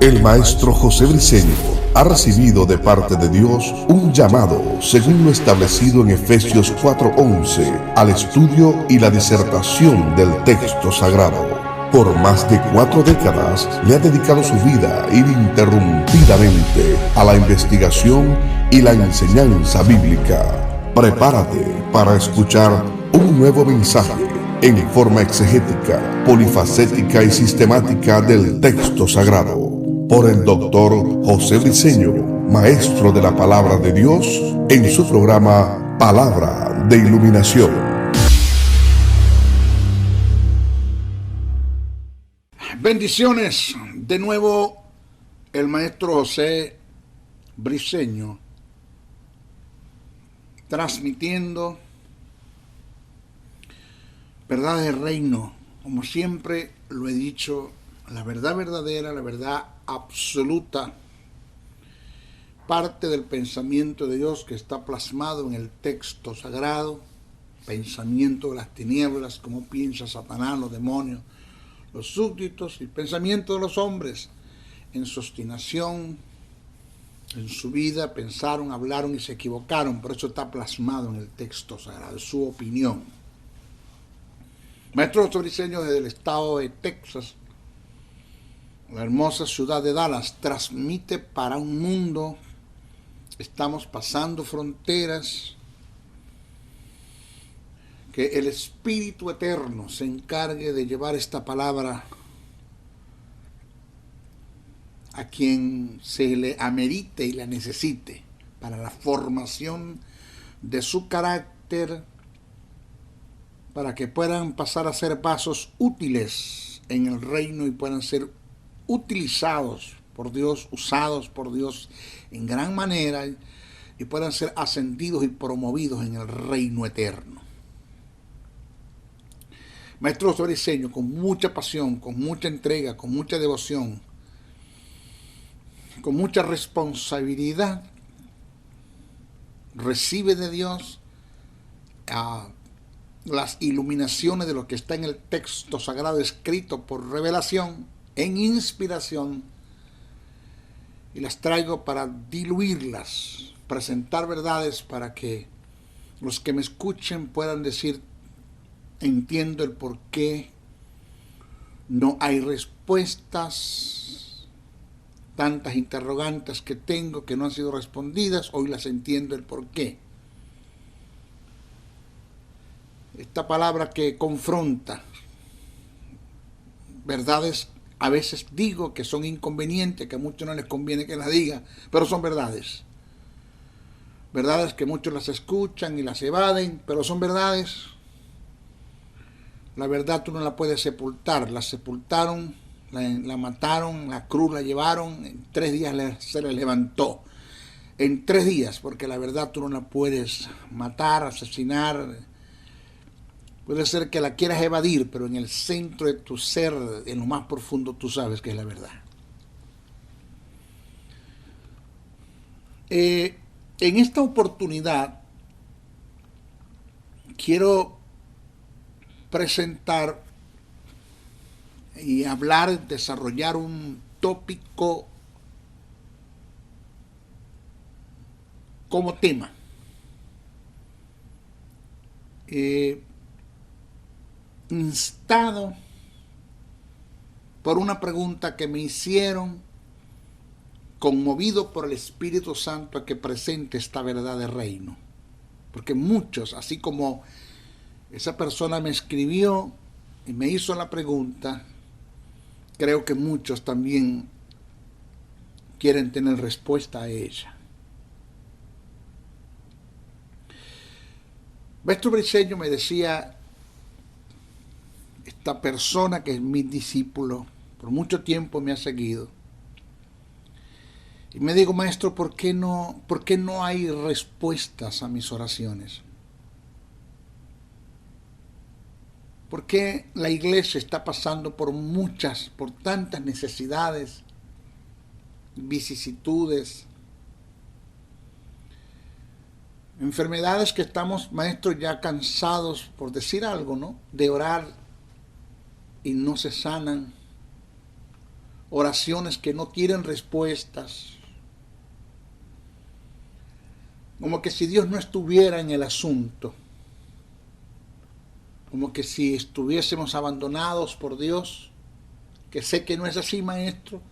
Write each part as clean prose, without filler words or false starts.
El maestro José Briceño ha recibido de parte de Dios un llamado según lo establecido en Efesios 4:11 al estudio y la disertación del texto sagrado. Por más de 4 décadas le ha dedicado su vida ininterrumpidamente a la investigación y la enseñanza bíblica. Prepárate para escuchar un nuevo mensaje en forma exegética, polifacética y sistemática del texto sagrado, por el doctor José Briceño, maestro de la palabra de Dios, en su programa Palabra de Iluminación. Bendiciones, de nuevo el maestro José Briceño, transmitiendo verdad del reino, como siempre lo he dicho, la verdad verdadera, la verdad absoluta, parte del pensamiento de Dios que está plasmado en el texto sagrado, pensamiento de las tinieblas, cómo piensa Satanás, los demonios, los súbditos, y pensamiento de los hombres en su obstinación, en su vida, pensaron, hablaron y se equivocaron, por eso está plasmado en el texto sagrado, su opinión. Maestro José Briceño, desde el estado de Texas, la hermosa ciudad de Dallas, transmite para un mundo. Estamos pasando fronteras. Que el Espíritu Eterno se encargue de llevar esta palabra a quien se le amerite y la necesite para la formación de su carácter, para que puedan pasar a ser vasos útiles en el reino y puedan ser utilizados por Dios, usados por Dios en gran manera y puedan ser ascendidos y promovidos en el reino eterno. Maestro José Briceño, con mucha pasión, con mucha entrega, con mucha devoción, con mucha responsabilidad, recibe de Dios las iluminaciones de lo que está en el texto sagrado escrito por revelación, en inspiración, y las traigo para diluirlas, presentar verdades para que los que me escuchen puedan decir: entiendo el por qué no hay respuestas, tantas interrogantes que tengo que no han sido respondidas, hoy las entiendo el por qué. Esta palabra que confronta verdades, a veces digo que son inconvenientes, que a muchos no les conviene que las diga, pero son verdades. Verdades que muchos las escuchan y las evaden, pero son verdades. La verdad tú no la puedes sepultar. La sepultaron, la mataron, la cruz la llevaron, en 3 días se la levantó. En 3 días, porque la verdad tú no la puedes matar, asesinar. Puede ser que la quieras evadir, pero en el centro de tu ser, en lo más profundo, tú sabes que es la verdad. En esta oportunidad quiero presentar y hablar, desarrollar un tópico como tema. Instado por una pregunta que me hicieron, conmovido por el Espíritu Santo a que presente esta verdad de reino. Porque muchos, así como esa persona me escribió y me hizo la pregunta, creo que muchos también quieren tener respuesta a ella. Maestro Briceño me decía, esta persona que es mi discípulo, por mucho tiempo me ha seguido, y me digo: maestro, ¿por qué no hay respuestas a mis oraciones? ¿Por qué la iglesia está pasando por tantas necesidades, vicisitudes, enfermedades que estamos, maestro, ya cansados, por decir algo, ¿no?, de orar y no se sanan? oraciones que no tienen respuestas. Como que si Dios no estuviera en el asunto. Como que si estuviésemos abandonados por Dios. Que sé que no es así, maestro.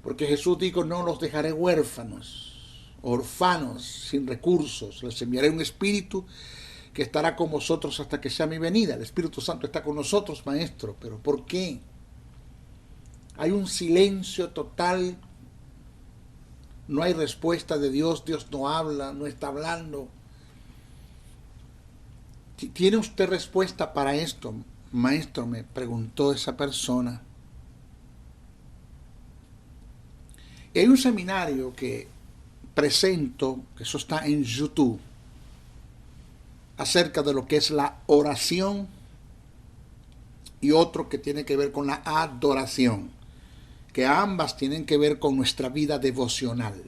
Porque Jesús dijo, no los dejaré huérfanos, orfanos, sin recursos. Les enviaré un espíritu que estará con vosotros hasta que sea mi venida. El Espíritu Santo está con nosotros, maestro. ¿Pero por qué? Hay un silencio total. No hay respuesta de Dios. Dios no habla, no está hablando. ¿Tiene usted respuesta para esto, maestro? Me preguntó esa persona. Y hay un seminario que presento, que eso está en YouTube, acerca de lo que es la oración, y otro que tiene que ver con la adoración, que ambas tienen que ver con nuestra vida devocional.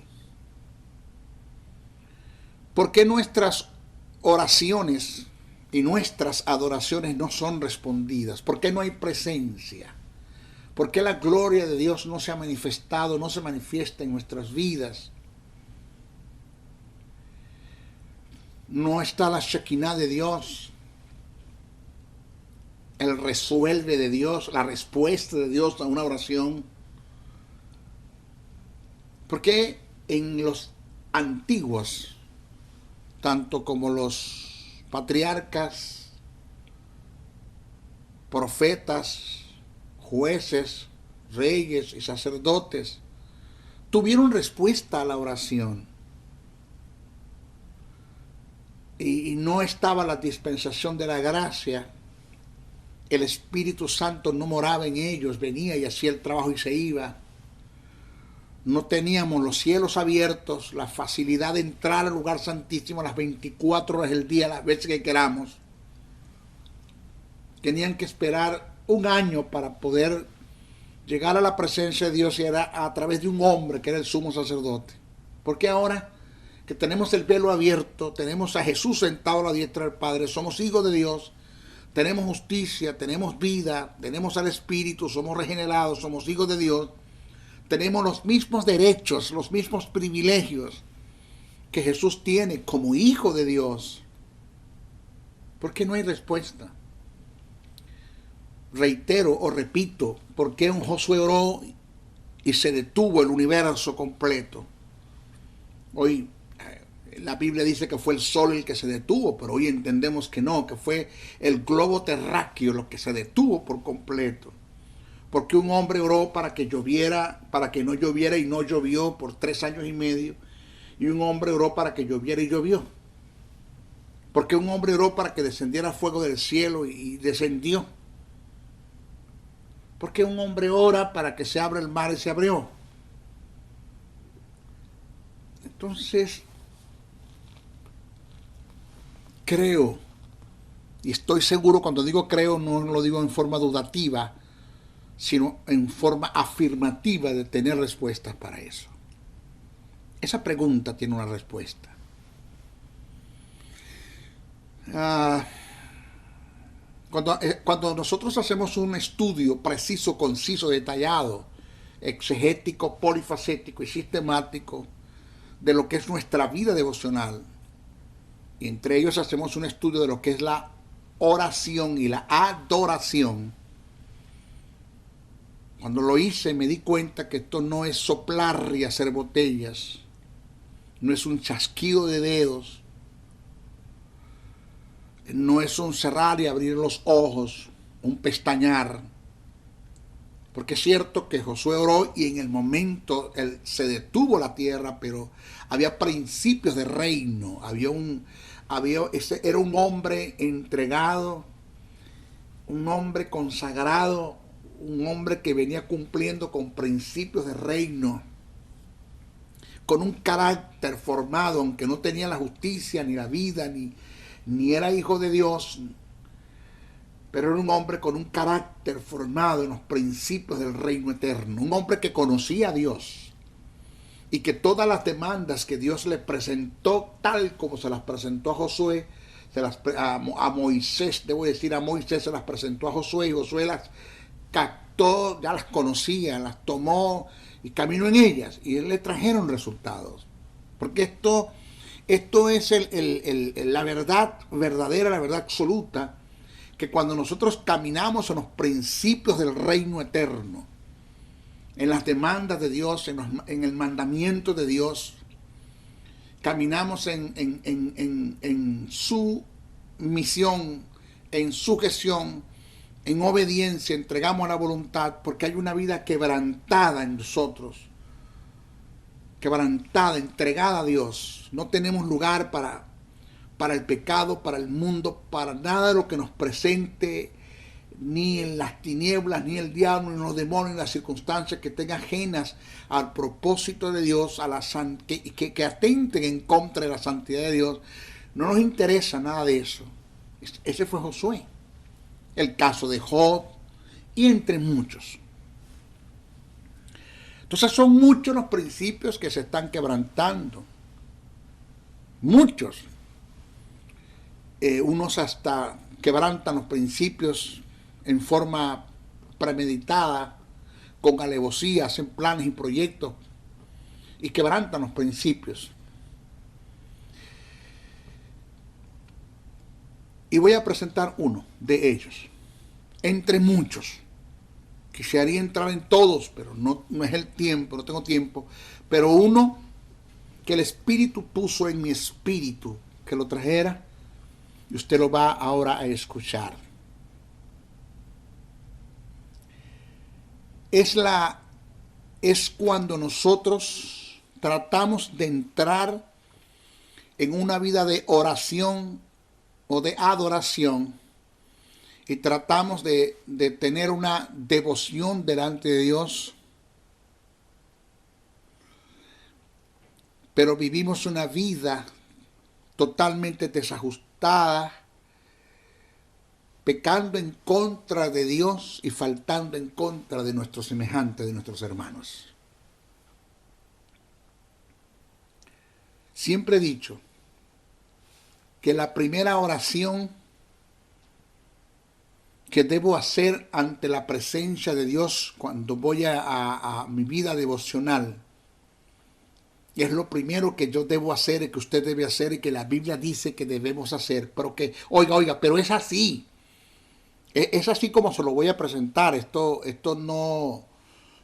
¿Por qué nuestras oraciones y nuestras adoraciones no son respondidas? ¿Por qué no hay presencia? ¿Por qué la gloria de Dios no se ha manifestado, no se manifiesta en nuestras vidas? No está la Shekinah de Dios, el resuelve de Dios, la respuesta de Dios a una oración. ¿Por qué en los antiguos, tanto como los patriarcas, profetas, jueces, reyes y sacerdotes, tuvieron respuesta a la oración? Y no estaba la dispensación de la gracia, el Espíritu Santo no moraba en ellos, venía y hacía el trabajo y se iba. No teníamos los cielos abiertos, la facilidad de entrar al lugar santísimo a las 24 horas del día, las veces que queramos. Tenían que esperar un año para poder llegar a la presencia de Dios, y era a través de un hombre que era el sumo sacerdote. Porque ahora que tenemos el velo abierto, tenemos a Jesús sentado a la diestra del Padre, somos hijos de Dios, tenemos justicia, tenemos vida, tenemos al Espíritu, somos regenerados, somos hijos de Dios, tenemos los mismos derechos, los mismos privilegios que Jesús tiene como hijo de Dios. ¿Por qué no hay respuesta? Reitero o repito, ¿por qué un Josué oró y se detuvo el universo completo? Hoy la Biblia dice que fue el sol el que se detuvo, pero hoy entendemos que no, que fue el globo terráqueo lo que se detuvo por completo. Porque un hombre oró para que lloviera, para que no lloviera, y no llovió por 3 años y medio. Y un hombre oró para que lloviera y llovió. Porque un hombre oró para que descendiera fuego del cielo y descendió. Porque un hombre ora para que se abra el mar y se abrió. Entonces, creo, y estoy seguro, cuando digo creo no lo digo en forma dudativa, sino en forma afirmativa de tener respuestas para eso. Esa pregunta tiene una respuesta. Cuando nosotros hacemos un estudio preciso, conciso, detallado, exegético, polifacético y sistemático de lo que es nuestra vida devocional, y entre ellos hacemos un estudio de lo que es la oración y la adoración, cuando lo hice me di cuenta que esto no es soplar y hacer botellas, no es un chasquido de dedos, no es un cerrar y abrir los ojos, un pestañear. Porque es cierto que Josué oró y en el momento se detuvo la tierra, pero había principios de reino, era un hombre entregado, un hombre consagrado, un hombre que venía cumpliendo con principios de reino, con un carácter formado, aunque no tenía la justicia, ni la vida, ni era hijo de Dios, pero era un hombre con un carácter formado en los principios del reino eterno, un hombre que conocía a Dios, y que todas las demandas que Dios le presentó, tal como se las presentó a Josué, a Moisés, debo decir, a Moisés se las presentó a Josué, y Josué las captó adoptó, ya las conocía, las tomó y caminó en ellas y le trajeron resultados. Porque esto es la verdad verdadera, la verdad absoluta, que cuando nosotros caminamos en los principios del reino eterno, en las demandas de Dios, en el mandamiento de Dios, caminamos en su misión, en sujeción, en obediencia, entregamos la voluntad, porque hay una vida quebrantada en nosotros, quebrantada, entregada a Dios. No tenemos lugar para el pecado, para el mundo, para nada de lo que nos presente, ni en las tinieblas, ni el diablo, ni los demonios, ni las circunstancias que tengan ajenas al propósito de Dios, que atenten en contra de la santidad de Dios. No nos interesa nada de eso. Ese fue Josué. El caso de Job y entre muchos. Entonces son muchos los principios que se están quebrantando. Muchos. Unos hasta quebrantan los principios en forma premeditada, con alevosía, hacen planes y proyectos y quebrantan los principios. Y voy a presentar uno de ellos, entre muchos. Quisiera entrar en todos, pero no es el tiempo, no tengo tiempo. Pero uno que el Espíritu puso en mi espíritu, que lo trajera, y usted lo va ahora a escuchar. Es cuando nosotros tratamos de entrar en una vida de oración o de adoración y tratamos de tener una devoción delante de Dios, pero vivimos una vida totalmente desajustada, pecando en contra de Dios y faltando en contra de nuestros semejantes, de nuestros hermanos. Siempre he dicho que la primera oración que debo hacer ante la presencia de Dios cuando voy a mi vida devocional, y es lo primero que yo debo hacer y que usted debe hacer y que la Biblia dice que debemos hacer, pero que, oiga, pero es así. Es así como se lo voy a presentar. Esto no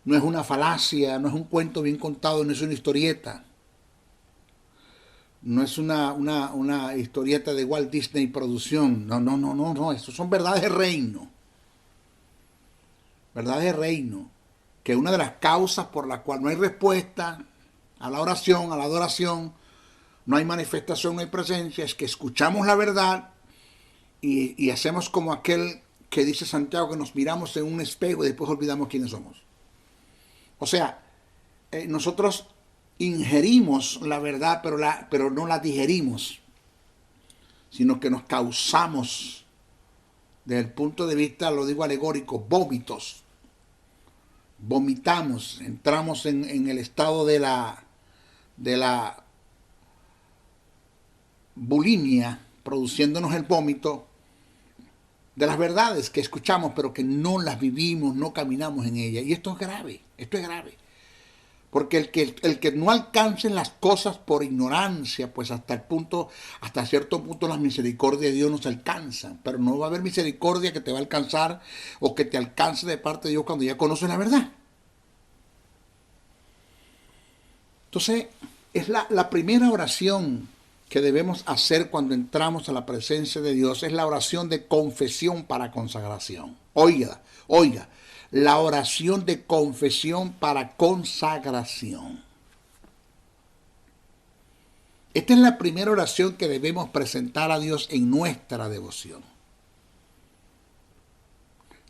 es una falacia, no es un cuento bien contado, no es una historieta. No es una historieta de Walt Disney producción. No. Estos son verdades de reino. Verdades de reino. Que una de las causas por la cual no hay respuesta a la oración, a la adoración, no hay manifestación, no hay presencia, es que escuchamos la verdad y hacemos como aquel que dice Santiago, que nos miramos en un espejo y después olvidamos quiénes somos. O sea, nosotros ingerimos la verdad, pero no la digerimos, sino que nos causamos, desde el punto de vista, lo digo alegórico, vómitos. Vomitamos, entramos en el estado de la bulimia, produciéndonos el vómito de las verdades que escuchamos, pero que no las vivimos, no caminamos en ellas. Y esto es grave, Porque el que no alcancen las cosas por ignorancia, pues hasta cierto punto las misericordias de Dios no se alcanzan. Pero no va a haber misericordia que te va a alcanzar o que te alcance de parte de Dios cuando ya conoces la verdad. Entonces, es la primera oración que debemos hacer cuando entramos a la presencia de Dios, es la oración de confesión para consagración. Oiga, la oración de confesión para consagración. Esta es la primera oración que debemos presentar a Dios en nuestra devoción.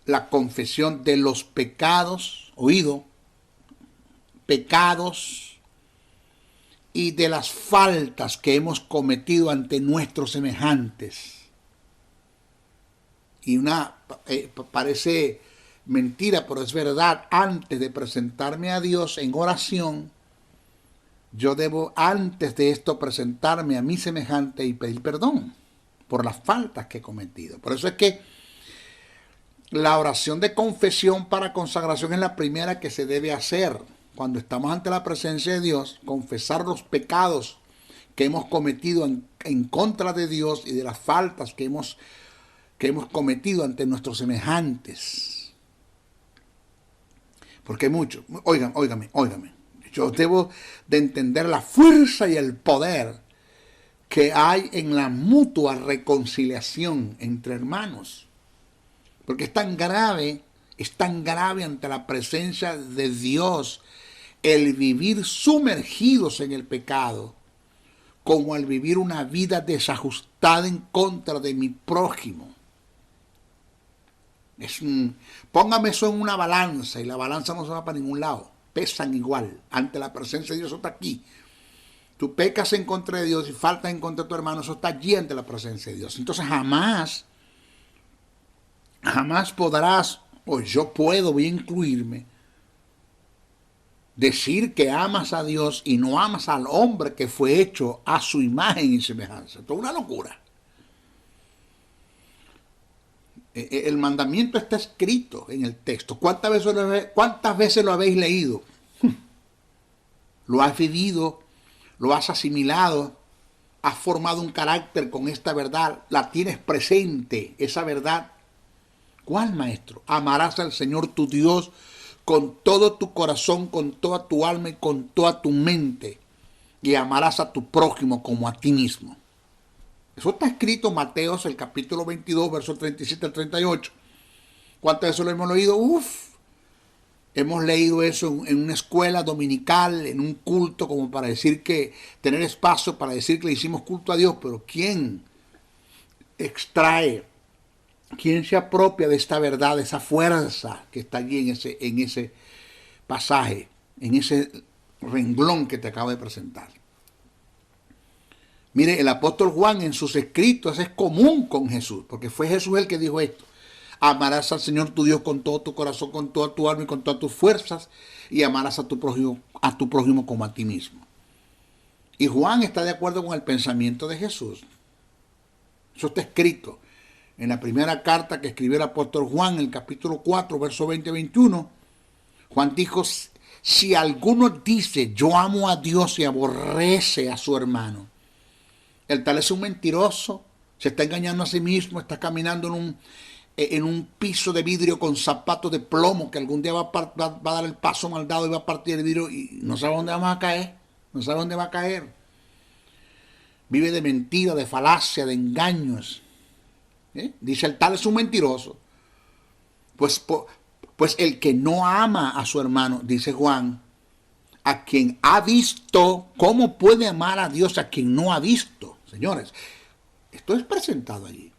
La confesión de los pecados, pecados y de las faltas que hemos cometido ante nuestros semejantes. Y parece mentira, pero es verdad, antes de presentarme a Dios en oración, yo debo antes de esto presentarme a mi semejante y pedir perdón por las faltas que he cometido. Por eso es que La oración de confesión para consagración es la primera que se debe hacer. Cuando estamos ante la presencia de Dios, confesar los pecados que hemos cometido en contra de Dios y de las faltas que hemos cometido ante nuestros semejantes. Porque muchos, óigame, yo debo de entender la fuerza y el poder que hay en la mutua reconciliación entre hermanos. Porque es tan grave ante la presencia de Dios el vivir sumergidos en el pecado, como el vivir una vida desajustada en contra de mi prójimo. Póngame eso en una balanza y la balanza no se va para ningún lado. Pesan igual. Ante la presencia de Dios, eso está aquí. Tú pecas en contra de Dios y faltas en contra de tu hermano, eso está allí ante la presencia de Dios. Entonces jamás podrás, o yo voy a incluirme, decir que amas a Dios y no amas al hombre que fue hecho a su imagen y semejanza. Esto es una locura. El mandamiento está escrito en el texto. ¿Cuántas veces lo habéis leído? Lo has vivido, lo has asimilado, has formado un carácter con esta verdad, la tienes presente, esa verdad. ¿Cuál, maestro? Amarás al Señor tu Dios con todo tu corazón, con toda tu alma y con toda tu mente, y amarás a tu prójimo como a ti mismo. Eso está escrito en Mateos, el capítulo 22, versos 37 al 38. ¿Cuántas veces lo hemos leído? Hemos leído eso en una escuela dominical, en un culto, como para decir que, tener espacio para decir que le hicimos culto a Dios, pero ¿quién extrae, quién se apropia de esta verdad, de esa fuerza que está allí en ese pasaje, en ese renglón que te acabo de presentar? Mire, el apóstol Juan en sus escritos es común con Jesús, porque fue Jesús el que dijo esto. Amarás al Señor tu Dios con todo tu corazón, con toda tu alma y con todas tus fuerzas, y amarás a tu prójimo como a ti mismo. Y Juan está de acuerdo con el pensamiento de Jesús. Eso está escrito en la primera carta que escribió el apóstol Juan, en el capítulo 4, verso 20-21. Juan dijo: si alguno dice yo amo a Dios y aborrece a su hermano, el tal es un mentiroso, se está engañando a sí mismo, está caminando en un piso de vidrio con zapatos de plomo, que algún día va a dar el paso mal dado y va a partir el vidrio y no sabe dónde vamos a caer, no sabe dónde va a caer. Vive de mentira, de falacia, de engaños. Dice, el tal es un mentiroso. Pues el que no ama a su hermano, dice Juan, a quien ha visto, ¿cómo puede amar a Dios a quien no ha visto? Señores, esto es presentado allí.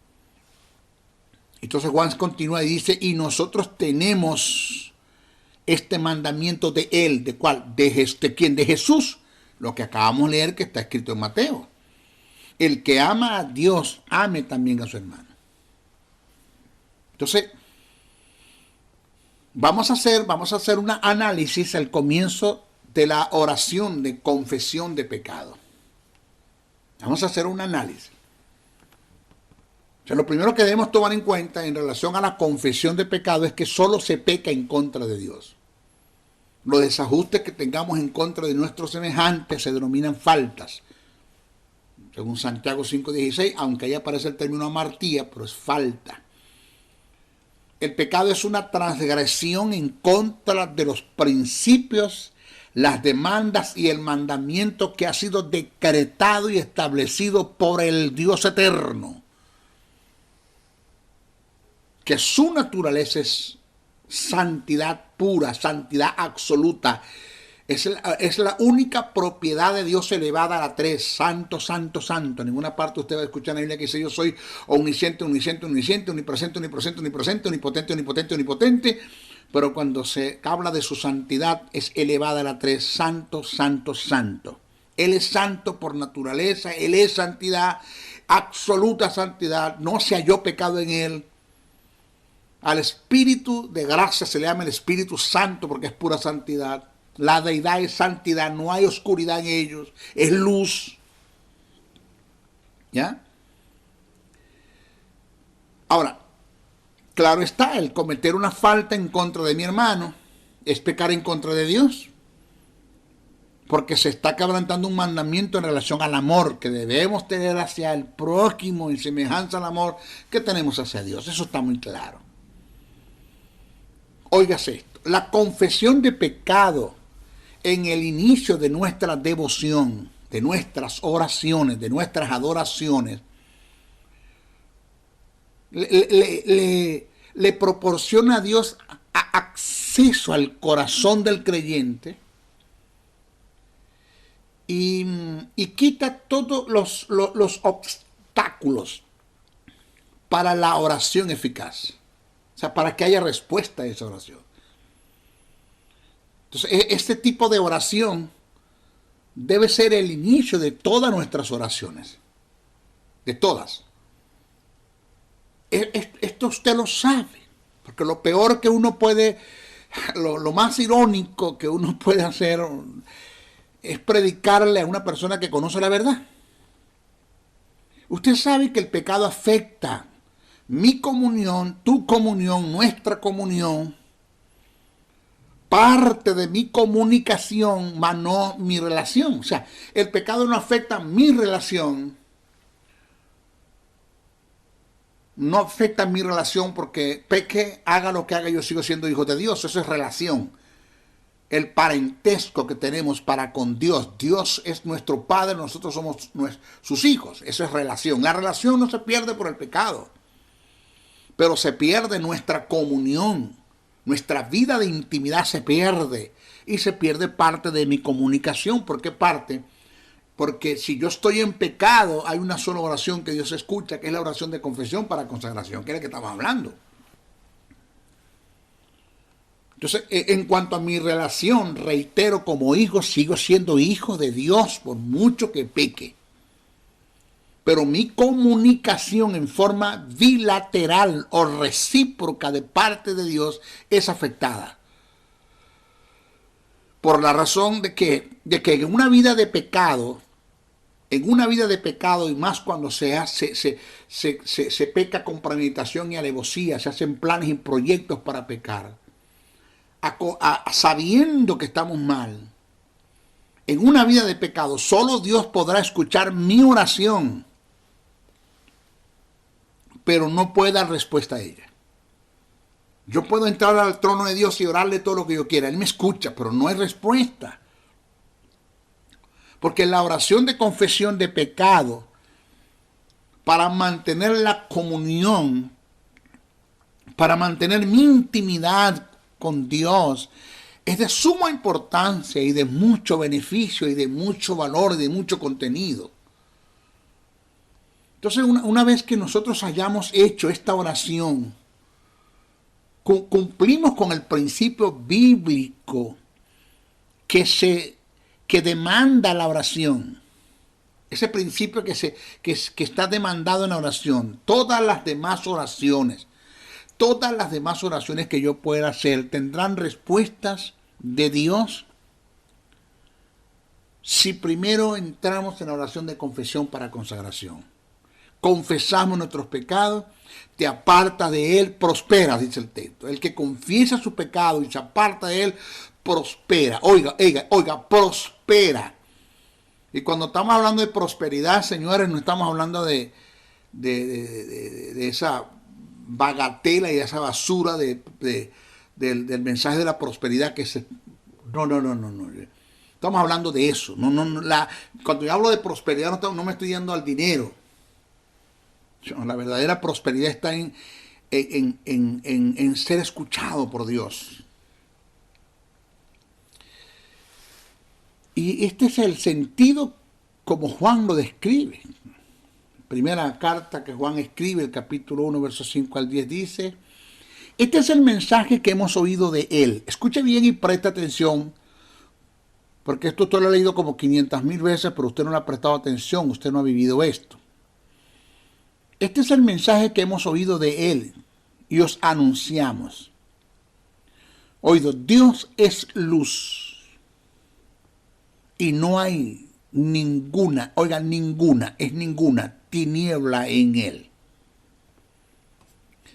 Entonces Juan continúa y dice, y nosotros tenemos este mandamiento de él, ¿de cuál? ¿De quién? De Jesús, lo que acabamos de leer que está escrito en Mateo. El que ama a Dios, ame también a su hermano. Entonces, vamos a hacer un análisis al comienzo de la oración de confesión de pecado. Vamos a hacer un análisis. O sea, lo primero que debemos tomar en cuenta en relación a la confesión de pecado es que solo se peca en contra de Dios. Los desajustes que tengamos en contra de nuestros semejantes se denominan faltas. Según Santiago 5:16, aunque ahí aparece el término amartía, pero es falta. El pecado es una transgresión en contra de los principios, las demandas y el mandamiento que ha sido decretado y establecido por el Dios eterno. Que su naturaleza es santidad pura, santidad absoluta. Es la única propiedad de Dios elevada a la tres. Santo, santo, santo. En ninguna parte usted va a escuchar en la Biblia que dice yo soy omnisciente, omnisciente, omnisciente, omnipresente, omnipresente, omnipresente, omnipotente, omnipotente, omnipotente. Pero cuando se habla de su santidad es elevada a la tres. Santo, santo, santo. Él es santo por naturaleza. Él es santidad, absoluta santidad. No se halló pecado en él. Al Espíritu de gracia se le llama el Espíritu Santo porque es pura santidad. La deidad es santidad, no hay oscuridad en ellos, es luz. ¿Ya? Ahora, Claro está, el cometer una falta en contra de mi hermano es pecar en contra de Dios, porque se está quebrantando un mandamiento en relación al amor que debemos tener hacia el prójimo en semejanza al amor que tenemos hacia Dios. Eso está muy claro. Óigase esto, la confesión de pecado en el inicio de nuestra devoción, de nuestras oraciones, de nuestras adoraciones, le proporciona a Dios acceso al corazón del creyente y quita todos los obstáculos para la oración eficaz. O sea, para que haya respuesta a esa oración. Entonces, este tipo de oración debe ser el inicio de todas nuestras oraciones. De todas. Esto usted lo sabe. Porque lo peor que uno puede, lo más irónico que uno puede hacer es predicarle a una persona que conoce la verdad. Usted sabe que el pecado afecta mi comunión, tu comunión, nuestra comunión, parte de mi comunicación, mas no mi relación. O sea, el pecado no afecta mi relación, no afecta mi relación porque peque, haga lo que haga, yo sigo siendo hijo de Dios. Eso es relación. El parentesco que tenemos para con Dios. Dios es nuestro Padre, nosotros somos sus hijos. Eso es relación. La relación no se pierde por el pecado, pero se pierde nuestra comunión. Nuestra vida de intimidad se pierde y se pierde parte de mi comunicación. ¿Por qué parte? Porque si yo estoy en pecado, hay una sola oración que Dios escucha, que es la oración de confesión para consagración, que es la que estamos hablando. Entonces, en cuanto a mi relación, reitero, como hijo, sigo siendo hijo de Dios por mucho que peque. Pero mi comunicación en forma bilateral o recíproca de parte de Dios es afectada. Por la razón de que en una vida de pecado, y más cuando se peca con premeditación y alevosía, se hacen planes y proyectos para pecar, sabiendo que estamos mal, en una vida de pecado, solo Dios podrá escuchar mi oración, pero no puede dar respuesta a ella. Yo puedo entrar al trono de Dios y orarle todo lo que yo quiera. Él me escucha, pero no hay respuesta. Porque la oración de confesión de pecado, para mantener la comunión, para mantener mi intimidad con Dios, es de suma importancia y de mucho beneficio y de mucho valor y de mucho contenido. Entonces, una vez que nosotros hayamos hecho esta oración, cumplimos con el principio bíblico que demanda la oración. Ese principio que está demandado en la oración. Todas las demás oraciones que yo pueda hacer tendrán respuestas de Dios si primero entramos en la oración de confesión para consagración. Confesamos nuestros pecados, te aparta de él, prospera, dice el texto. El que confiesa su pecado y se aparta de él, prospera. Oiga, prospera. Y cuando estamos hablando de prosperidad, señores, no estamos hablando de esa bagatela y esa basura del mensaje de la prosperidad que se... No. Estamos hablando de eso. Cuando yo hablo de prosperidad no me estoy yendo al dinero. La verdadera prosperidad está en ser escuchado por Dios. Y este es el sentido como Juan lo describe. Primera carta que Juan escribe, el capítulo 1, versos 5 al 10, dice: este es el mensaje que hemos oído de él. Escuche bien y preste atención, porque esto usted lo ha leído como 500,000 veces, pero usted no le ha prestado atención, usted no ha vivido esto. Este es el mensaje que hemos oído de él y os anunciamos. Oído, Dios es luz y no hay ninguna tiniebla en él.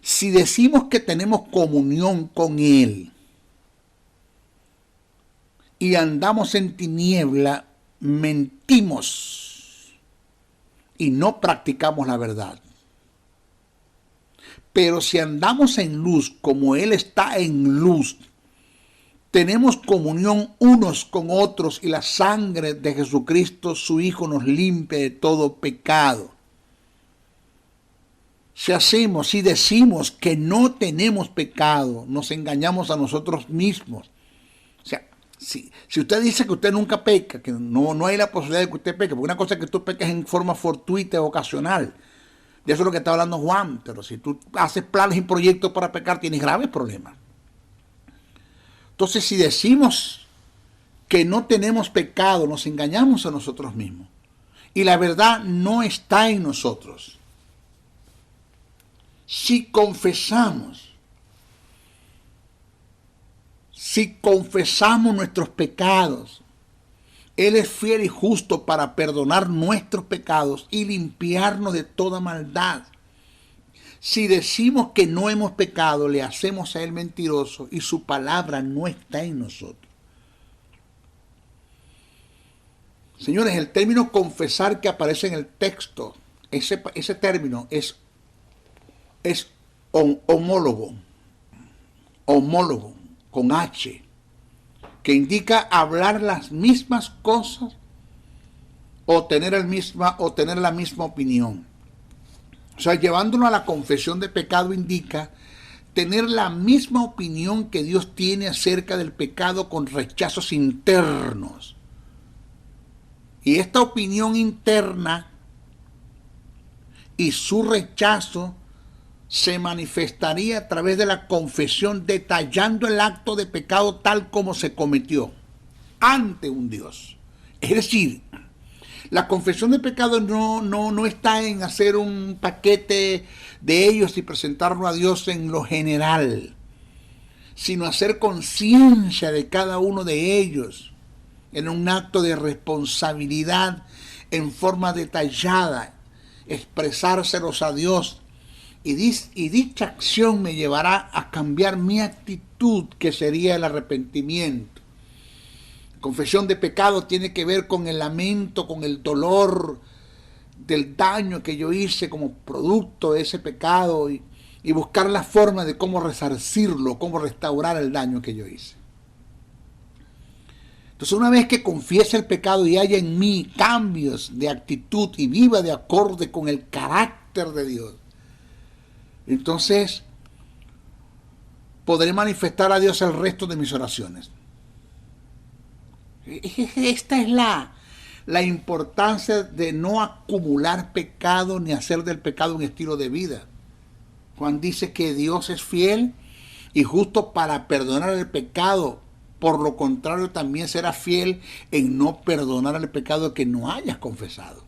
Si decimos que tenemos comunión con Él y andamos en tiniebla, mentimos y no practicamos la verdad. Pero si andamos en luz como Él está en luz, tenemos comunión unos con otros y la sangre de Jesucristo, su Hijo, nos limpia de todo pecado. Si decimos que no tenemos pecado, nos engañamos a nosotros mismos. O sea, si usted dice que usted nunca peca, que no hay la posibilidad de que usted peque, porque una cosa es que tú peques en forma fortuita, ocasional. De eso es lo que está hablando Juan. Pero si tú haces planes y proyectos para pecar, tienes graves problemas. Entonces, si decimos que no tenemos pecado, nos engañamos a nosotros mismos. Y la verdad no está en nosotros. Si confesamos nuestros pecados, Él es fiel y justo para perdonar nuestros pecados y limpiarnos de toda maldad. Si decimos que no hemos pecado, le hacemos a Él mentiroso y su palabra no está en nosotros. Señores, el término confesar que aparece en el texto, ese término es homólogo, con H, que indica hablar las mismas cosas o tener la misma opinión. O sea, llevándolo a la confesión de pecado indica tener la misma opinión que Dios tiene acerca del pecado con rechazos internos. Y esta opinión interna y su rechazo se manifestaría a través de la confesión detallando el acto de pecado tal como se cometió ante un Dios. Es decir, la confesión de pecado no está en hacer un paquete de ellos y presentarlo a Dios en lo general, sino hacer conciencia de cada uno de ellos en un acto de responsabilidad en forma detallada, expresárselos a Dios. Y dicha acción me llevará a cambiar mi actitud, que sería el arrepentimiento. Confesión de pecado tiene que ver con el lamento, con el dolor del daño que yo hice como producto de ese pecado y buscar la forma de cómo resarcirlo, cómo restaurar el daño que yo hice. Entonces, una vez que confiese el pecado y haya en mí cambios de actitud y viva de acorde con el carácter de Dios, entonces podré manifestar a Dios el resto de mis oraciones. Esta es la importancia de no acumular pecado ni hacer del pecado un estilo de vida. Juan dice que Dios es fiel y justo para perdonar el pecado. Por lo contrario, también será fiel en no perdonar el pecado que no hayas confesado.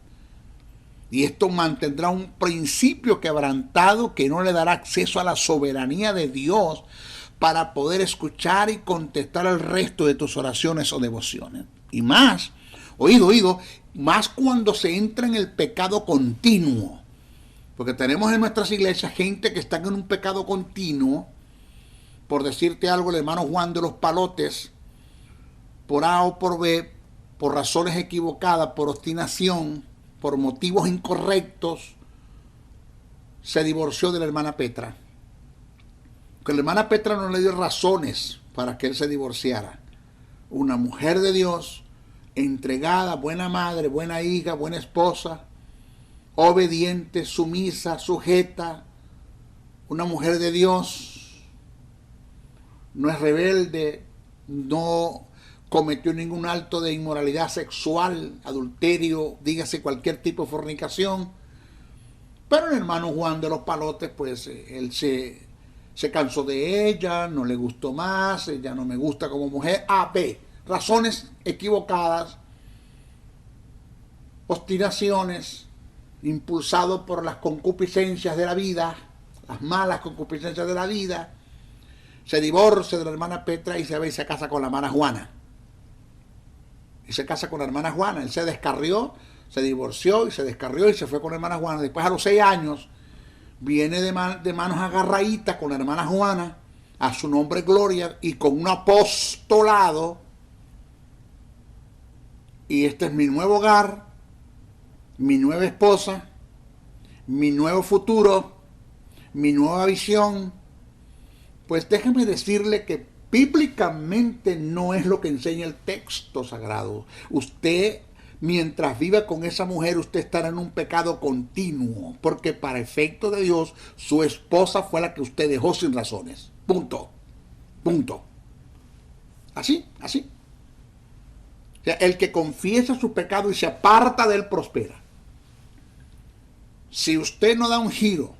Y esto mantendrá un principio quebrantado que no le dará acceso a la soberanía de Dios para poder escuchar y contestar el resto de tus oraciones o devociones. Y más, oído, más cuando se entra en el pecado continuo. Porque tenemos en nuestras iglesias gente que está en un pecado continuo. Por decirte algo, el hermano Juan de los Palotes, por A o por B, por razones equivocadas, por obstinación, por motivos incorrectos, se divorció de la hermana Petra. Que la hermana Petra no le dio razones para que él se divorciara. Una mujer de Dios, entregada, buena madre, buena hija, buena esposa, obediente, sumisa, sujeta, una mujer de Dios, no es rebelde, no cometió ningún acto de inmoralidad sexual, adulterio, dígase cualquier tipo de fornicación. Pero el hermano Juan de los Palotes, pues él se cansó de ella, no le gustó más, ella no me gusta como mujer. A, B, razones equivocadas, obstinaciones, impulsado por las concupiscencias de la vida, las malas concupiscencias de la vida. Se divorcia de la hermana Petra y se va y se casa con la hermana Juana. Y se casa con la hermana Juana. Él se descarrió, se divorció y se descarrió y se fue con la hermana Juana. Después, a los 6 años, viene de manos agarraditas con la hermana Juana, a su nombre gloria, y con un apostolado. Y este es mi nuevo hogar, mi nueva esposa, mi nuevo futuro, mi nueva visión. Pues déjame decirle que bíblicamente no es lo que enseña el texto sagrado. Usted, mientras viva con esa mujer, usted estará en un pecado continuo, porque para efecto de Dios, su esposa fue la que usted dejó sin razones. Punto. Punto. Así, así. O sea, el que confiesa su pecado y se aparta de él prospera. Si usted no da un giro,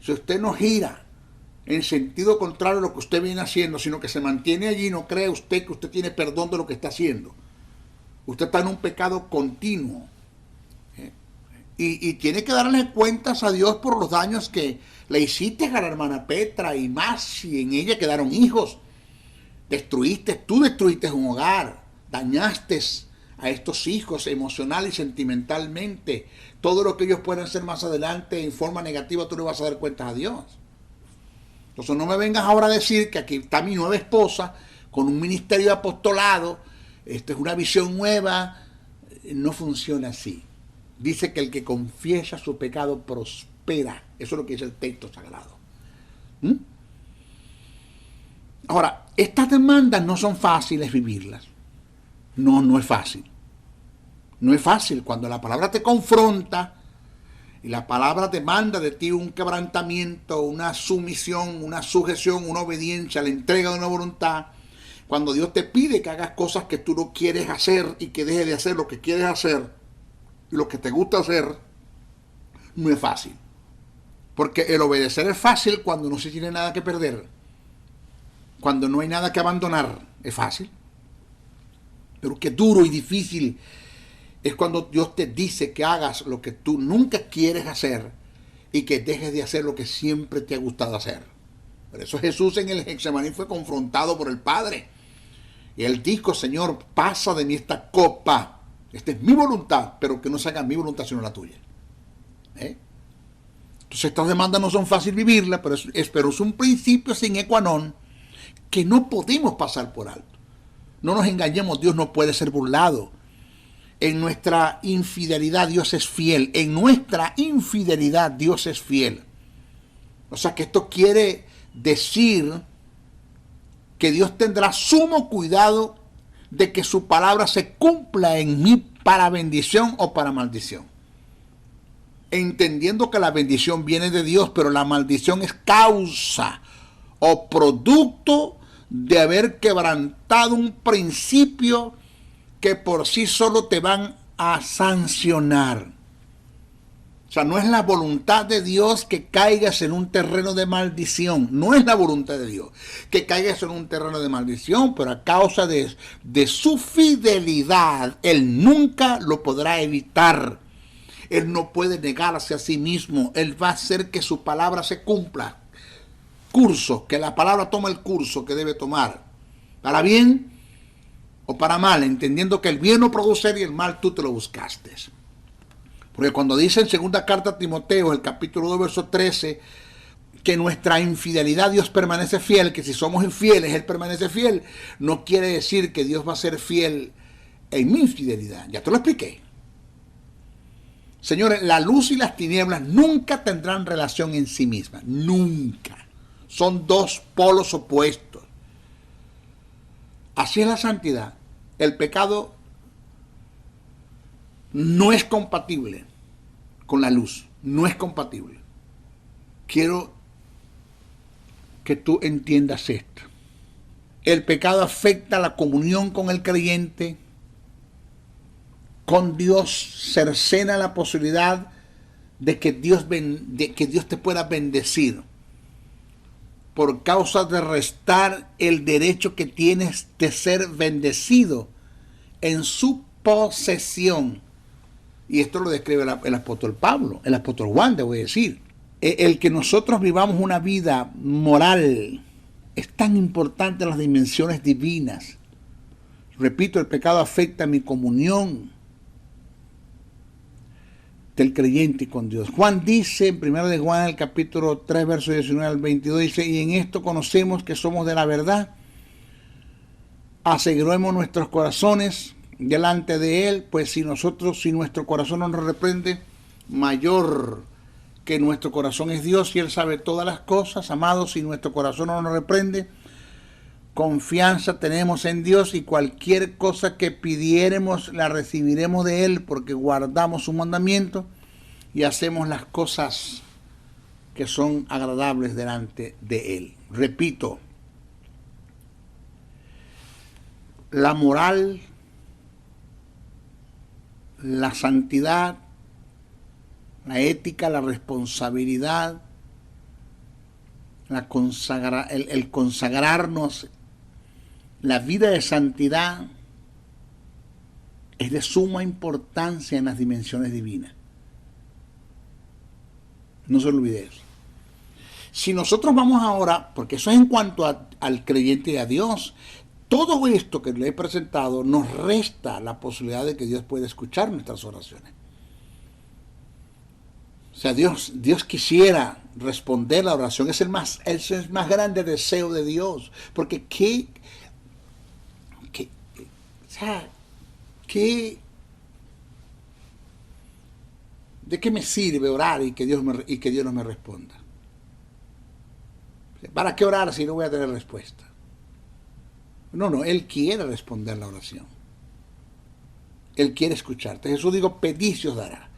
si usted no gira en sentido contrario a lo que usted viene haciendo, sino que se mantiene allí, no cree usted que usted tiene perdón de lo que está haciendo. Usted está en un pecado continuo. Y tiene que darle cuentas a Dios por los daños que le hiciste a la hermana Petra, y más si en ella quedaron hijos. Tú destruiste un hogar, dañaste a estos hijos emocional y sentimentalmente. Todo lo que ellos puedan hacer más adelante en forma negativa, tú le vas a dar cuentas a Dios. Entonces no me vengas ahora a decir que aquí está mi nueva esposa con un ministerio de apostolado, esta es una visión nueva. No funciona así. Dice que el que confiesa su pecado prospera. Eso es lo que dice el texto sagrado. Ahora, estas demandas no son fáciles vivirlas. No es fácil. No es fácil cuando la palabra te confronta y la palabra demanda de ti un quebrantamiento, una sumisión, una sujeción, una obediencia, la entrega de una voluntad. Cuando Dios te pide que hagas cosas que tú no quieres hacer y que dejes de hacer lo que quieres hacer y lo que te gusta hacer, no es fácil. Porque el obedecer es fácil cuando no se tiene nada que perder. Cuando no hay nada que abandonar, es fácil. Pero qué duro y difícil es cuando Dios te dice que hagas lo que tú nunca quieres hacer y que dejes de hacer lo que siempre te ha gustado hacer. Por eso Jesús en el Getsemaní fue confrontado por el Padre. Y él dijo: Señor, pasa de mí esta copa. Esta es mi voluntad, pero que no se haga mi voluntad sino la tuya. Entonces estas demandas no son fáciles vivirlas, pero es un principio sine qua non que no podemos pasar por alto. No nos engañemos, Dios no puede ser burlado. En nuestra infidelidad Dios es fiel. En nuestra infidelidad Dios es fiel. O sea que esto quiere decir que Dios tendrá sumo cuidado de que su palabra se cumpla en mí para bendición o para maldición. Entendiendo que la bendición viene de Dios, pero la maldición es causa o producto de haber quebrantado un principio que por sí solo te van a sancionar. O sea, no es la voluntad de Dios que caigas en un terreno de maldición. No es la voluntad de Dios que caigas en un terreno de maldición, pero a causa de su fidelidad, Él nunca lo podrá evitar. Él no puede negarse a sí mismo. Él va a hacer que su palabra se cumpla. Que la palabra tome el curso que debe tomar. Para bien o para mal, entendiendo que el bien no produce y el mal tú te lo buscaste. Porque cuando dice en segunda carta a Timoteo, el capítulo 2, verso 13, que nuestra infidelidad Dios permanece fiel, que si somos infieles Él permanece fiel, no quiere decir que Dios va a ser fiel en mi infidelidad. Ya te lo expliqué. Señores, la luz y las tinieblas nunca tendrán relación en sí mismas. Nunca. Son dos polos opuestos. Así es la santidad. El pecado no es compatible con la luz. No es compatible. Quiero que tú entiendas esto. El pecado afecta la comunión con el creyente, con Dios, cercena la posibilidad de que Dios te pueda bendecir por causa de restar el derecho que tienes de ser bendecido en su posesión. Y esto lo describe el apóstol Pablo, el apóstol Juan, debo decir. El que nosotros vivamos una vida moral es tan importante en las dimensiones divinas. Repito, el pecado afecta mi comunión. del creyente con Dios. Juan dice, en 1 de Juan, el capítulo 3, verso 19 al 22, dice, y en esto conocemos que somos de la verdad, aseguremos nuestros corazones delante de Él, pues si nuestro corazón no nos reprende, mayor que nuestro corazón es Dios, y Él sabe todas las cosas. Amados, si nuestro corazón no nos reprende, confianza tenemos en Dios, y cualquier cosa que pidiéremos la recibiremos de Él, porque guardamos su mandamiento y hacemos las cosas que son agradables delante de Él. Repito, la moral, la santidad, la ética, la responsabilidad, el consagrarnos, la vida de santidad es de suma importancia en las dimensiones divinas. No se olvide eso. Si nosotros vamos ahora, porque eso es en cuanto al creyente y a Dios, todo esto que le he presentado nos resta la posibilidad de que Dios pueda escuchar nuestras oraciones. O sea, Dios quisiera responder la oración. Es el más grande deseo de Dios. Porque ¿de qué me sirve orar y que Dios no me responda? ¿Para qué orar si no voy a tener respuesta? No, Él quiere responder la oración. Él quiere escucharte. Jesús dijo, pedid y os dará.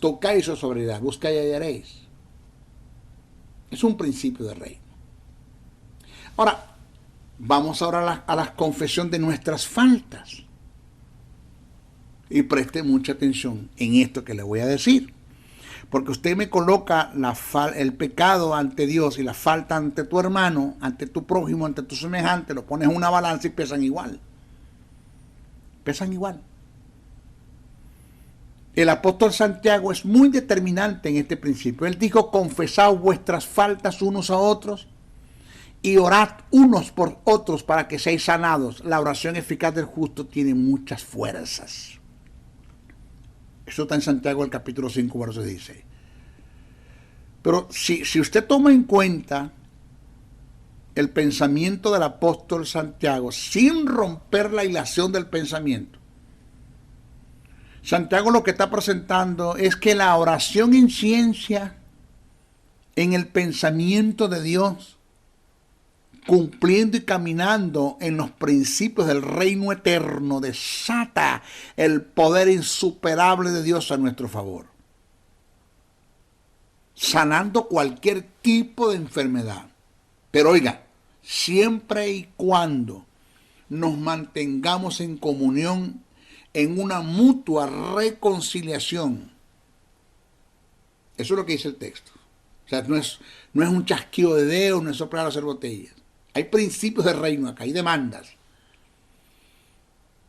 Tocáis y os abrirá, buscáis y hallaréis. Es un principio de reino. Ahora, vamos ahora a la confesión de nuestras faltas. Y preste mucha atención en esto que le voy a decir. Porque usted me coloca el pecado ante Dios y la falta ante tu hermano, ante tu prójimo, ante tu semejante, lo pones en una balanza y pesan igual. Pesan igual. El apóstol Santiago es muy determinante en este principio. Él dijo, confesad vuestras faltas unos a otros y orad unos por otros para que seáis sanados. La oración eficaz del justo tiene muchas fuerzas. Eso está en Santiago, el capítulo 5, verso 16. Pero si usted toma en cuenta el pensamiento del apóstol Santiago, sin romper la hilación del pensamiento, Santiago lo que está presentando es que la oración en ciencia, en el pensamiento de Dios, cumpliendo y caminando en los principios del reino eterno, desata el poder insuperable de Dios a nuestro favor, sanando cualquier tipo de enfermedad. Pero oiga, siempre y cuando nos mantengamos en comunión, en una mutua reconciliación. Eso es lo que dice el texto. O sea, no es un chasquido de dedos, no es soplar a hacer botellas. Hay principios de reino acá, hay demandas.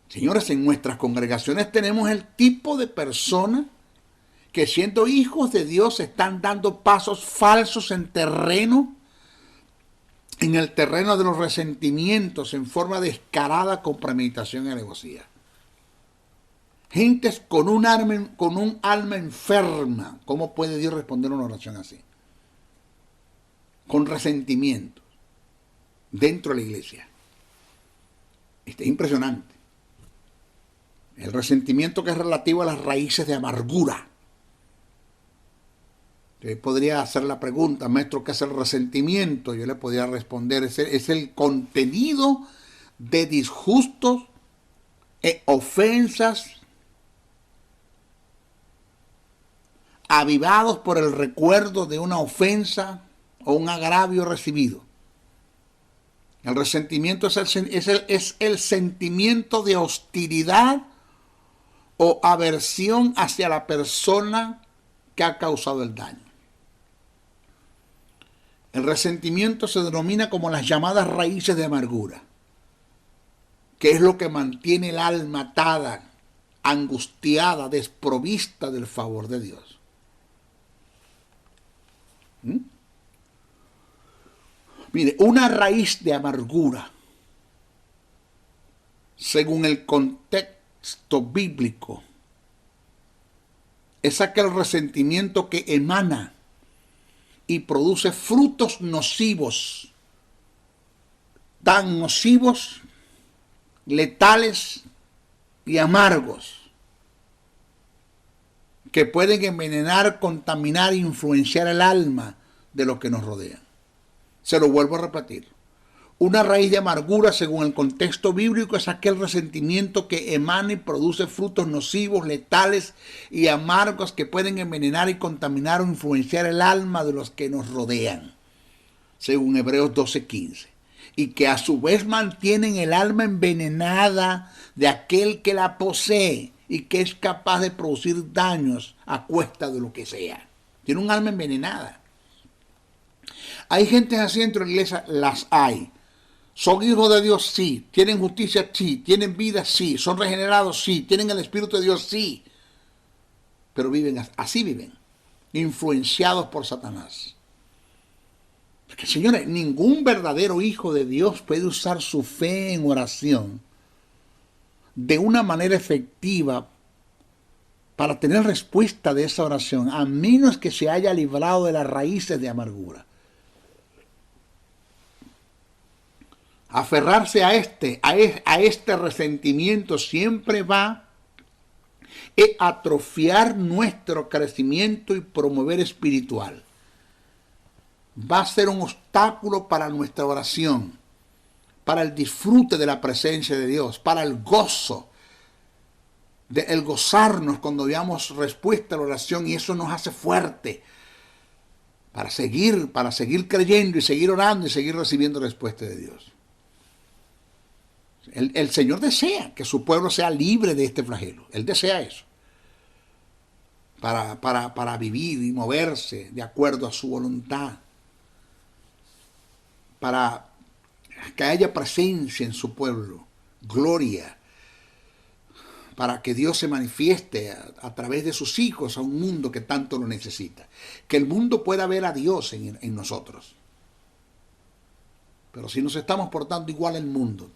Señores, en nuestras congregaciones tenemos el tipo de personas que, siendo hijos de Dios, están dando pasos falsos en el terreno de los resentimientos, en forma descarada con premeditación y alevosía. Gentes con un alma enferma. ¿Cómo puede Dios responder una oración así? Con resentimientos dentro de la iglesia. Es impresionante. El resentimiento que es relativo a las raíces de amargura. Usted podría hacer la pregunta, maestro, ¿qué es el resentimiento? Yo le podría responder, es el contenido de disgustos, ofensas, avivados por el recuerdo de una ofensa o un agravio recibido. El resentimiento es el sentimiento de hostilidad o aversión hacia la persona que ha causado el daño. El resentimiento se denomina como las llamadas raíces de amargura, que es lo que mantiene el alma atada, angustiada, desprovista del favor de Dios. Mire, una raíz de amargura, según el contexto bíblico, es aquel resentimiento que emana y produce frutos nocivos, tan nocivos, letales y amargos, que pueden envenenar, contaminar e influenciar el alma de los que nos rodean. Se lo vuelvo a repetir. Una raíz de amargura, según el contexto bíblico, es aquel resentimiento que emana y produce frutos nocivos, letales y amargos que pueden envenenar y contaminar o influenciar el alma de los que nos rodean, según Hebreos 12:15. Y que a su vez mantienen el alma envenenada de aquel que la posee y que es capaz de producir daños a cuesta de lo que sea. Tiene un alma envenenada. ¿Hay gente así dentro de la iglesia? Las hay. ¿Son hijos de Dios? Sí. ¿Tienen justicia? Sí. ¿Tienen vida? Sí. ¿Son regenerados? Sí. ¿Tienen el Espíritu de Dios? Sí. Pero así viven, influenciados por Satanás. Porque, señores, ningún verdadero hijo de Dios puede usar su fe en oración de una manera efectiva para tener respuesta de esa oración, a menos que se haya librado de las raíces de amargura. Aferrarse a este resentimiento siempre va a atrofiar nuestro crecimiento y promover espiritual. Va a ser un obstáculo para nuestra oración, para el disfrute de la presencia de Dios, para el gozo, el gozarnos cuando veamos respuesta a la oración, y eso nos hace fuerte para seguir creyendo y seguir orando y seguir recibiendo respuesta de Dios. El Señor desea que su pueblo sea libre de este flagelo. Él desea eso. Para vivir y moverse de acuerdo a su voluntad. Para que haya presencia en su pueblo. Gloria. Para que Dios se manifieste a través de sus hijos a un mundo que tanto lo necesita. Que el mundo pueda ver a Dios en nosotros. Pero si nos estamos portando igual al mundo,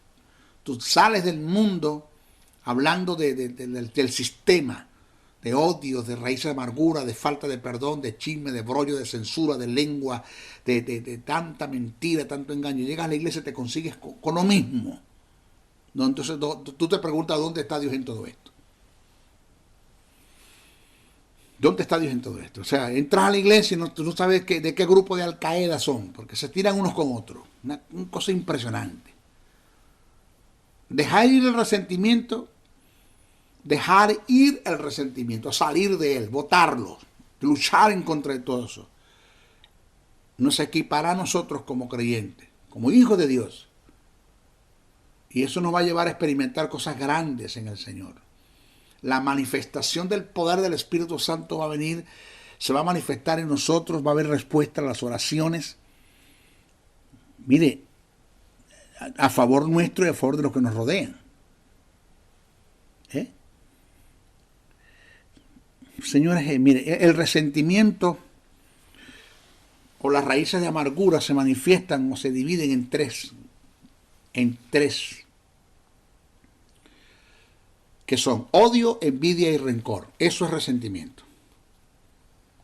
tú sales del mundo hablando del sistema, de odio, de raíz de amargura, de falta de perdón, de chisme, de brollo, de censura, de lengua, de tanta mentira, tanto engaño. Llegas a la iglesia y te consigues con lo mismo. No, entonces tú te preguntas dónde está Dios en todo esto. ¿Dónde está Dios en todo esto? O sea, entras a la iglesia y tú no sabes de qué grupo de Al Qaeda son, porque se tiran unos con otros. Una cosa impresionante. Dejar ir el resentimiento, salir de él, botarlo, luchar en contra de todo eso, nos equipará a nosotros como creyentes, como hijos de Dios. Y eso nos va a llevar a experimentar cosas grandes en el Señor. La manifestación del poder del Espíritu Santo va a venir, se va a manifestar en nosotros, va a haber respuesta a las oraciones. Mire, a favor nuestro y a favor de los que nos rodean. Señores, mire, el resentimiento o las raíces de amargura se manifiestan o se dividen en tres, que son odio, envidia y rencor. Eso es resentimiento.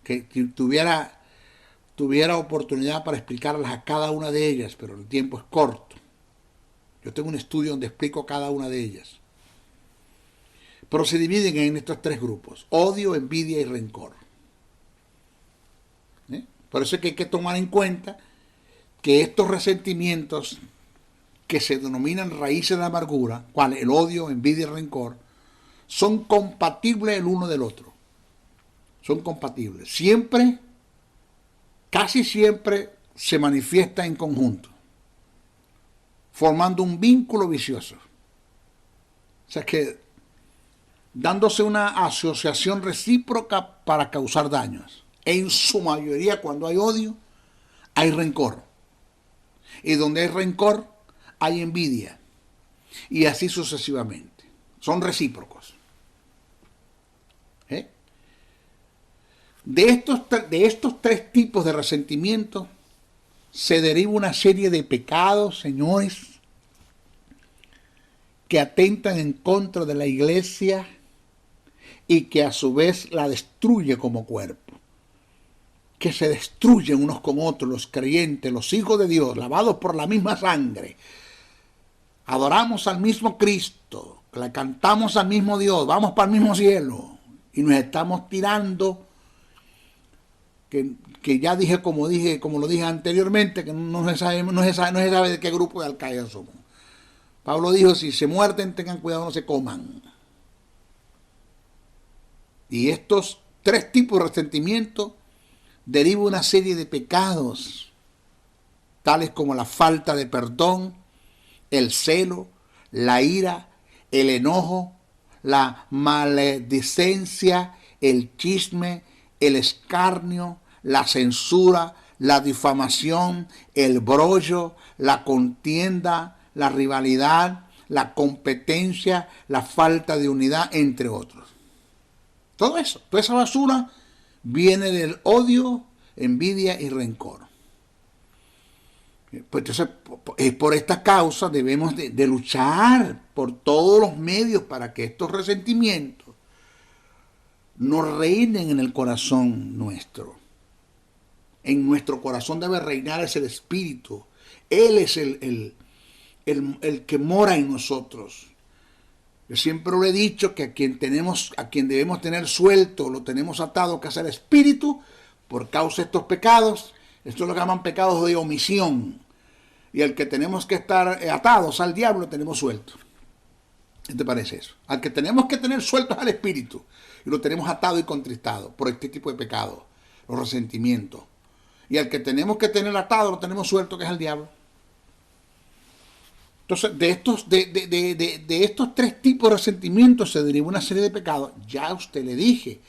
Que tuviera oportunidad para explicarlas a cada una de ellas, pero el tiempo es corto. Yo tengo un estudio donde explico cada una de ellas. Pero se dividen en estos tres grupos: odio, envidia y rencor. Por eso es que hay que tomar en cuenta que estos resentimientos que se denominan raíces de amargura, ¿cuál? El odio, envidia y rencor, son compatibles el uno del otro. Son compatibles. Siempre, casi siempre, se manifiesta en conjunto, formando un vínculo vicioso. O sea que dándose una asociación recíproca para causar daños. En su mayoría, cuando hay odio, hay rencor. Y donde hay rencor, hay envidia. Y así sucesivamente. Son recíprocos. De estos tres tipos de resentimiento se deriva una serie de pecados, señores, que atentan en contra de la iglesia y que a su vez la destruye como cuerpo. Que se destruyen unos con otros los creyentes, los hijos de Dios, lavados por la misma sangre. Adoramos al mismo Cristo, le cantamos al mismo Dios, vamos para el mismo cielo y nos estamos tirando, que ya dije, como lo dije anteriormente, que no se sabe de qué grupo de Al-Qaeda somos. Pablo dijo, si se muerden, tengan cuidado, no se coman. Y estos tres tipos de resentimiento derivan una serie de pecados, tales como la falta de perdón, el celo, la ira, el enojo, la maledicencia, el chisme, el escarnio, la censura, la difamación, el brollo, la contienda, la rivalidad, la competencia, la falta de unidad, entre otros. Todo eso, toda esa basura viene del odio, envidia y rencor. Pues entonces, por esta causa debemos de luchar por todos los medios para que estos resentimientos no reinen en el corazón nuestro. En nuestro corazón debe reinar el Espíritu. Él es el que mora en nosotros. Yo siempre lo he dicho que a quien debemos tener suelto, lo tenemos atado, que es el Espíritu, por causa de estos pecados. Esto es lo que llaman pecados de omisión. Y al que tenemos que estar atados al diablo, tenemos suelto. ¿Qué te parece eso? Al que tenemos que tener sueltos al Espíritu, y lo tenemos atado y contristado por este tipo de pecados, los resentimientos. Y al que tenemos que tener atado, lo tenemos suelto, que es el diablo. Entonces, de estos tres tipos de resentimientos se deriva una serie de pecados. Ya a usted le dije: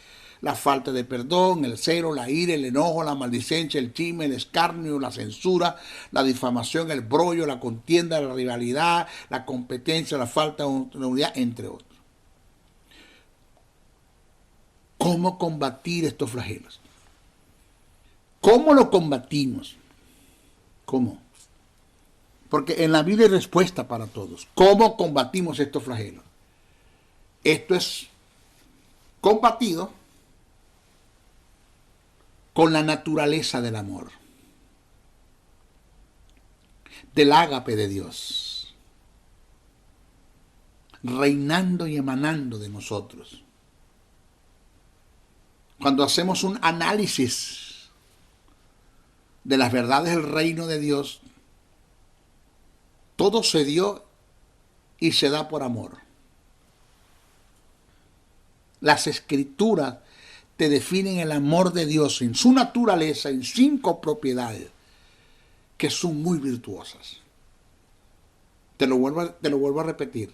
la falta de perdón, el celo, la ira, el enojo, la maldicencia, el chisme, el escarnio, la censura, la difamación, el brollo, la contienda, la rivalidad, la competencia, la falta de unidad, entre otros. ¿Cómo combatir estos flagelos? ¿Cómo lo combatimos? ¿Cómo? Porque en la Biblia hay respuesta para todos. ¿Cómo combatimos estos flagelos? Esto es combatido con la naturaleza del amor, del ágape de Dios, reinando y emanando de nosotros. Cuando hacemos un análisis de las verdades del reino de Dios, todo se dio y se da por amor. Las Escrituras te definen el amor de Dios en su naturaleza, en 5 propiedades que son muy virtuosas. Te lo vuelvo a repetir.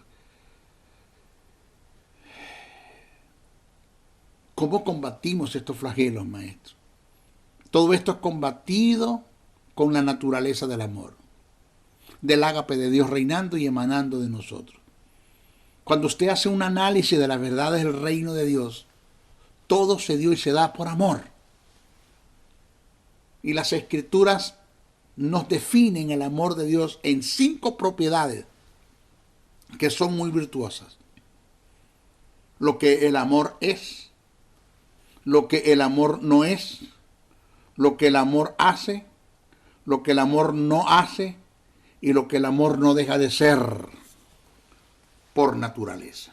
¿Cómo combatimos estos flagelos, maestro? Todo esto es combatido con la naturaleza del amor, del ágape de Dios reinando y emanando de nosotros. Cuando usted hace un análisis de las verdades del reino de Dios, todo se dio y se da por amor. Y las Escrituras nos definen el amor de Dios en 5 propiedades que son muy virtuosas. Lo que el amor es, lo que el amor no es, lo que el amor hace, lo que el amor no hace y lo que el amor no deja de ser por naturaleza.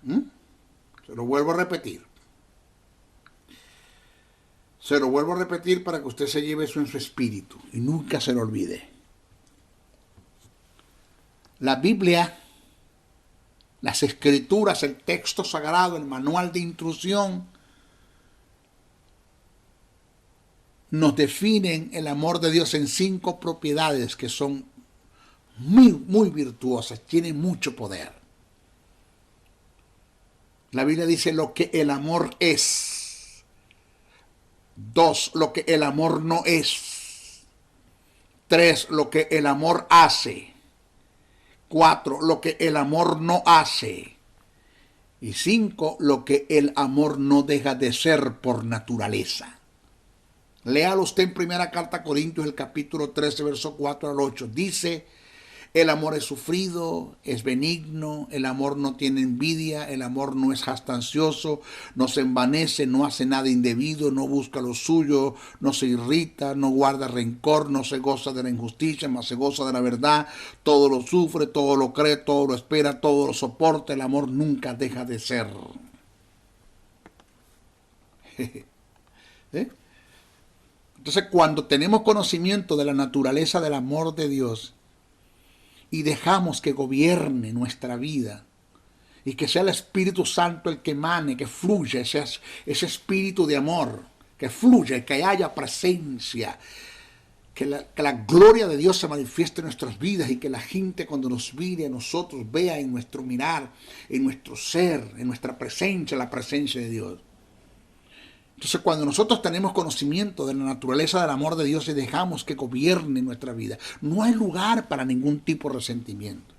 Se lo vuelvo a repetir. Se lo vuelvo a repetir para que usted se lleve eso en su espíritu y nunca se lo olvide. La Biblia, las Escrituras, el texto sagrado, el manual de instrucción, nos definen el amor de Dios en 5 propiedades que son muy, muy virtuosas, tienen mucho poder. La Biblia dice lo que el amor es. 2, lo que el amor no es. 3, lo que el amor hace. 4, lo que el amor no hace. Y 5, lo que el amor no deja de ser por naturaleza. Léalo usted en primera carta a Corintios, el capítulo 13, verso 4 al 8. Dice: El amor es sufrido, es benigno, el amor no tiene envidia, el amor no es jactancioso, no se envanece, no hace nada indebido, no busca lo suyo, no se irrita, no guarda rencor, no se goza de la injusticia, mas se goza de la verdad, todo lo sufre, todo lo cree, todo lo espera, todo lo soporta, el amor nunca deja de ser. ¿Eh? Entonces, cuando tenemos conocimiento de la naturaleza del amor de Dios, y dejamos que gobierne nuestra vida y que sea el Espíritu Santo el que emane, que fluya ese espíritu de amor, que fluya, que haya presencia, que la gloria de Dios se manifieste en nuestras vidas y que la gente cuando nos mire a nosotros vea en nuestro mirar, en nuestro ser, en nuestra presencia, la presencia de Dios. Entonces, cuando nosotros tenemos conocimiento de la naturaleza del amor de Dios y dejamos que gobierne nuestra vida, no hay lugar para ningún tipo de resentimiento.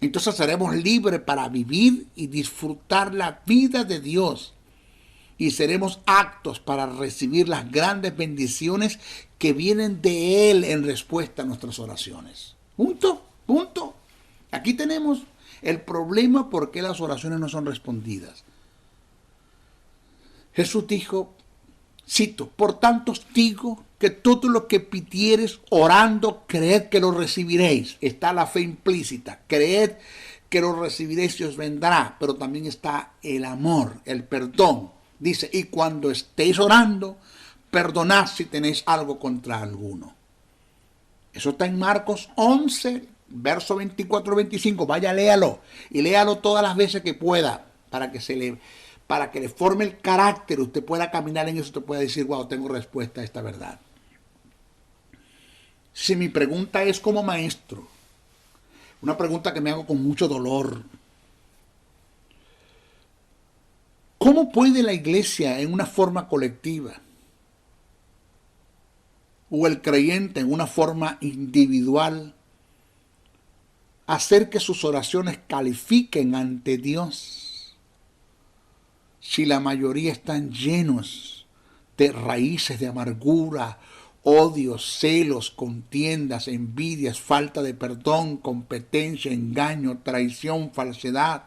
Entonces seremos libres para vivir y disfrutar la vida de Dios. Y seremos aptos para recibir las grandes bendiciones que vienen de Él en respuesta a nuestras oraciones. Punto, punto. Aquí tenemos el problema por qué las oraciones no son respondidas. Jesús dijo, cito, por tanto os digo que todo lo que pidiereis orando, creed que lo recibiréis. Está la fe implícita, creed que lo recibiréis y os vendrá, pero también está el amor, el perdón. Dice, y cuando estéis orando, perdonad si tenéis algo contra alguno. Eso está en Marcos 11, verso 24-25. Vaya, léalo y léalo todas las veces que pueda para que le forme el carácter, usted pueda caminar en eso, usted pueda decir, wow, tengo respuesta a esta verdad. Si mi pregunta es como maestro, una pregunta que me hago con mucho dolor, ¿cómo puede la iglesia en una forma colectiva o el creyente en una forma individual hacer que sus oraciones califiquen ante Dios si la mayoría están llenos de raíces de amargura, odios, celos, contiendas, envidias, falta de perdón, competencia, engaño, traición, falsedad?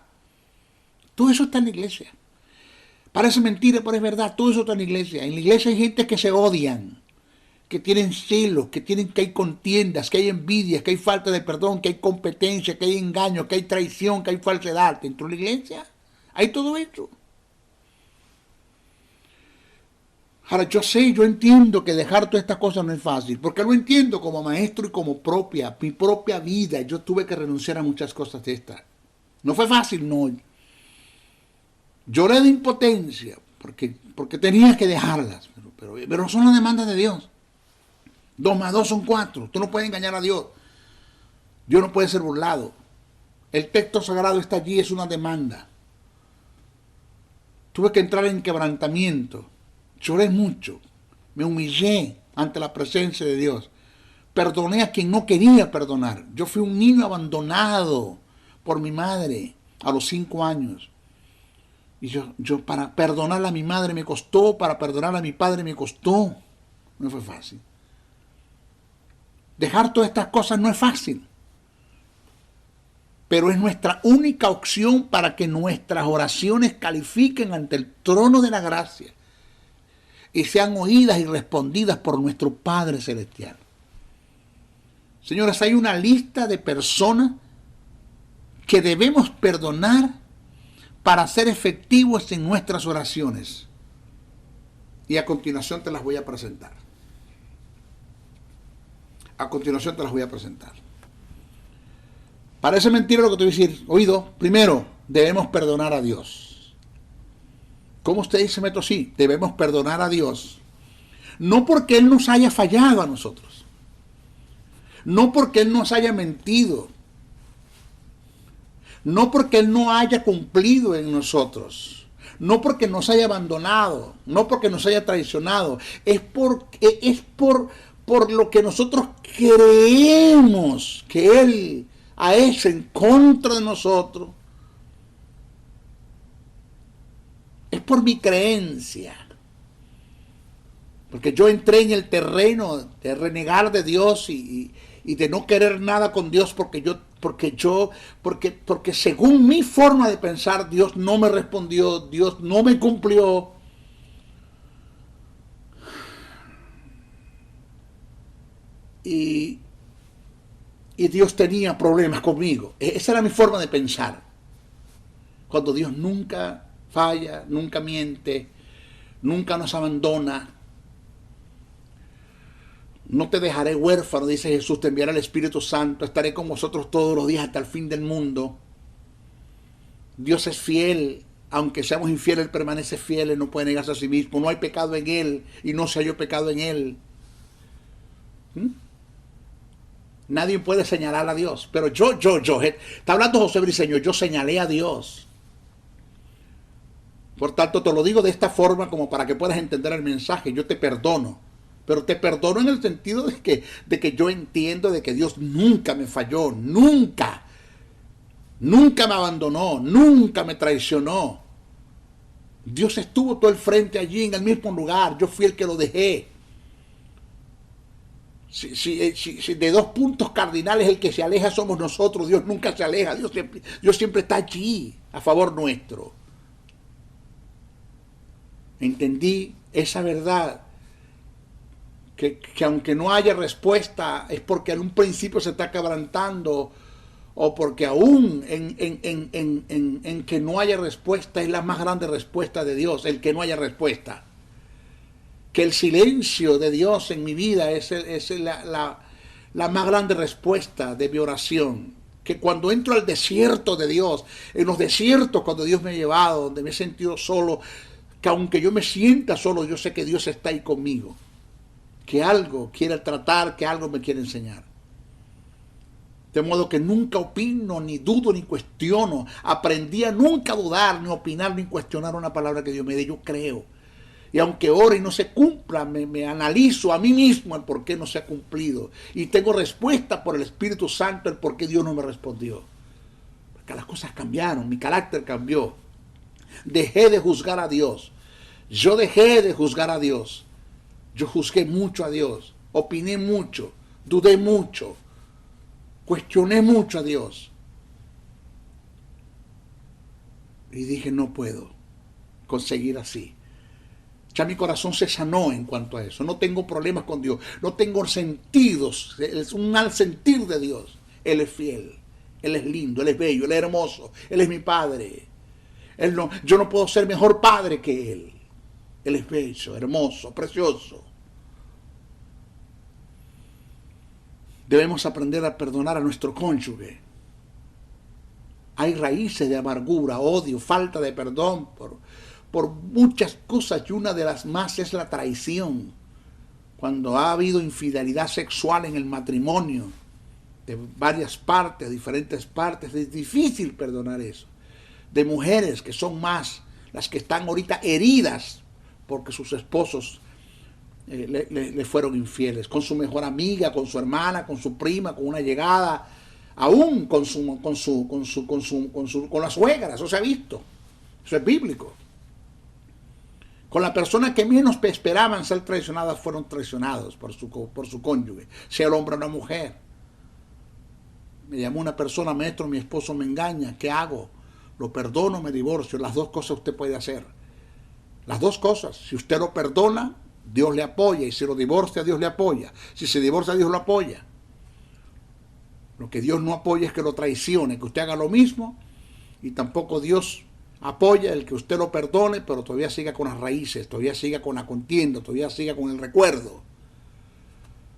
Todo eso está en la iglesia. Parece mentira, pero es verdad, todo eso está en la iglesia. En la iglesia hay gente que se odian, que tienen celos, que hay contiendas, que hay envidias, que hay falta de perdón, que hay competencia, que hay engaño, que hay traición, que hay falsedad. Dentro de la iglesia hay todo eso. Ahora, yo entiendo que dejar todas estas cosas no es fácil, porque lo entiendo como maestro y como mi propia vida. Yo tuve que renunciar a muchas cosas de estas. No fue fácil, no. Lloré de impotencia, porque tenía que dejarlas, pero son las demandas de Dios. 2 más 2 son 4. Tú no puedes engañar a Dios. Dios no puede ser burlado. El texto sagrado está allí, es una demanda. Tuve que entrar en quebrantamiento. Lloré mucho, me humillé ante la presencia de Dios. Perdoné a quien no quería perdonar. Yo fui un niño abandonado por mi madre a los 5 años. Y yo para perdonar a mi madre me costó, para perdonar a mi padre me costó. No fue fácil. Dejar todas estas cosas no es fácil. Pero es nuestra única opción para que nuestras oraciones califiquen ante el trono de la gracia y sean oídas y respondidas por nuestro Padre Celestial. Señores, hay una lista de personas que debemos perdonar para ser efectivos en nuestras oraciones. Y a continuación te las voy a presentar. Parece mentira lo que te voy a decir. Oído, primero, debemos perdonar a Dios. ¿Cómo usted dice, Metro? Sí, debemos perdonar a Dios. No porque Él nos haya fallado a nosotros. No porque Él nos haya mentido. No porque Él no haya cumplido en nosotros. No porque nos haya abandonado. No porque nos haya traicionado. Es por lo que nosotros creemos que Él ha hecho en contra de nosotros. Es por mi creencia. Porque yo entré en el terreno de renegar de Dios y y de no querer nada con Dios porque según mi forma de pensar, Dios no me respondió, Dios no me cumplió. Y Dios tenía problemas conmigo. Esa era mi forma de pensar. Cuando Dios nunca falla, nunca miente, nunca nos abandona. No te dejaré huérfano, dice Jesús, te enviará el Espíritu Santo, estaré con vosotros todos los días hasta el fin del mundo. Dios es fiel, aunque seamos infieles, Él permanece fiel, Él no puede negarse a sí mismo, no hay pecado en Él y no se halló pecado en Él. Nadie puede señalar a Dios, pero yo, está hablando José Briceño, yo señalé a Dios. Por tanto, te lo digo de esta forma como para que puedas entender el mensaje, yo te perdono. Pero te perdono en el sentido de que yo entiendo de que Dios nunca me falló, nunca me abandonó, nunca me traicionó. Dios estuvo todo el frente allí en el mismo lugar, yo fui el que lo dejé. Si de dos puntos cardinales el que se aleja somos nosotros, Dios nunca se aleja, Dios siempre está allí a favor nuestro. Entendí esa verdad. Que aunque no haya respuesta es porque en un principio se está quebrantando o porque aún en que no haya respuesta es la más grande respuesta de Dios, el que no haya respuesta. Que el silencio de Dios en mi vida es la más grande respuesta de mi oración. Que cuando entro al desierto de Dios, en los desiertos cuando Dios me ha llevado, donde me he sentido solo, que aunque yo me sienta solo, yo sé que Dios está ahí conmigo. Que algo quiere tratar, que algo me quiere enseñar. De modo que nunca opino, ni dudo, ni cuestiono. Aprendí a nunca dudar, ni opinar, ni cuestionar una palabra que Dios me dé. Yo creo. Y aunque ore y no se cumpla, me analizo a mí mismo el por qué no se ha cumplido. Y tengo respuesta por el Espíritu Santo el por qué Dios no me respondió. Porque las cosas cambiaron, mi carácter cambió. Dejé de juzgar a Dios. Yo dejé de juzgar a Dios. Yo juzgué mucho a Dios, opiné mucho, dudé mucho, cuestioné mucho a Dios. Y dije, no puedo conseguir así. Ya mi corazón se sanó en cuanto a eso. No tengo problemas con Dios, no tengo sentidos, es un mal sentir de Dios. Él es fiel, Él es lindo, Él es bello, Él es hermoso, Él es mi Padre. Yo no puedo ser mejor padre que Él. Él es bello, hermoso, precioso. Debemos aprender a perdonar a nuestro cónyuge. Hay raíces de amargura, odio, falta de perdón por muchas cosas y una de las más es la traición. Cuando ha habido infidelidad sexual en el matrimonio, de varias partes, diferentes partes, es difícil perdonar eso. De mujeres que son más las que están ahorita heridas porque sus esposos le fueron infieles, con su mejor amiga, con su hermana, con su prima, con una llegada, aún con la suegra. Eso se ha visto, eso es bíblico. Con la persona que menos esperaban ser traicionadas fueron traicionados por su cónyuge, sea el hombre o la mujer. Me llamó una persona, maestro, mi esposo me engaña, ¿qué hago? ¿Lo perdono o me divorcio? Las dos cosas usted puede hacer. Las dos cosas. Si usted lo perdona, Dios le apoya, y si lo divorcia, Dios le apoya. Si se divorcia, Dios lo apoya. Lo que Dios no apoya es que lo traicione, que usted haga lo mismo, y tampoco Dios apoya el que usted lo perdone, pero todavía siga con las raíces, todavía siga con la contienda, todavía siga con el recuerdo.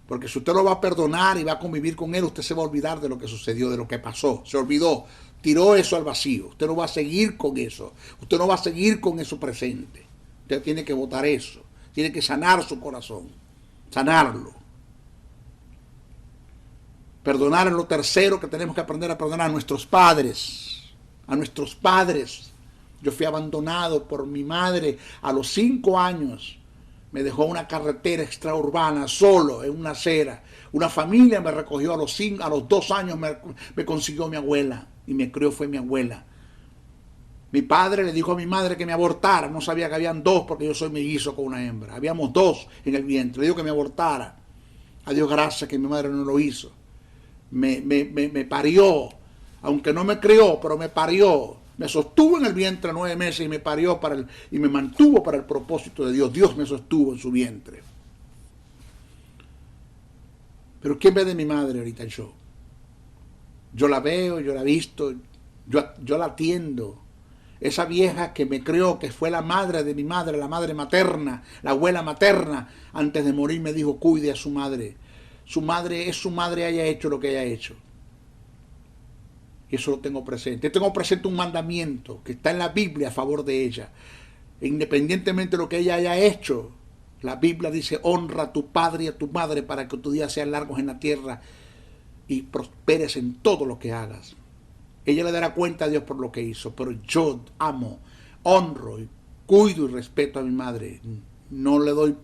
Porque si usted lo va a perdonar y va a convivir con él, usted se va a olvidar de lo que sucedió, de lo que pasó. Se olvidó, tiró eso al vacío. Usted no va a seguir con eso. Usted no va a seguir con eso presente. Usted tiene que botar eso. Tiene que sanar su corazón. Sanarlo. Perdonar es lo tercero que tenemos que aprender a perdonar a nuestros padres. A nuestros padres. Yo fui abandonado por mi madre a los 5 años. Me dejó una carretera extraurbana, solo, en una acera. Una familia me recogió a los 2 años, me consiguió mi abuela. Y me crió fue mi abuela. Mi padre le dijo a mi madre que me abortara. No sabía que habían 2 porque yo soy mellizo con una hembra. Habíamos 2 en el vientre. Le dijo que me abortara. A Dios gracias que mi madre no lo hizo. me parió, aunque no me crió, pero me parió, me sostuvo en el vientre 9 meses y me parió y me mantuvo para el propósito de Dios. Dios me sostuvo en su vientre. Pero ¿quién ve de mi madre ahorita? Yo la veo, yo la he visto, yo la atiendo. Esa vieja que me crió, que fue la madre de mi madre, la madre materna, la abuela materna, antes de morir me dijo, cuide a su madre. Su madre es su madre, haya hecho lo que haya hecho. Y eso lo tengo presente. Tengo presente un mandamiento que está en la Biblia a favor de ella. Independientemente de lo que ella haya hecho, la Biblia dice, honra a tu padre y a tu madre para que tus días sean largos en la tierra y prosperes en todo lo que hagas. Ella le dará cuenta a Dios por lo que hizo, pero yo amo, honro, y cuido y respeto a mi madre. No le doy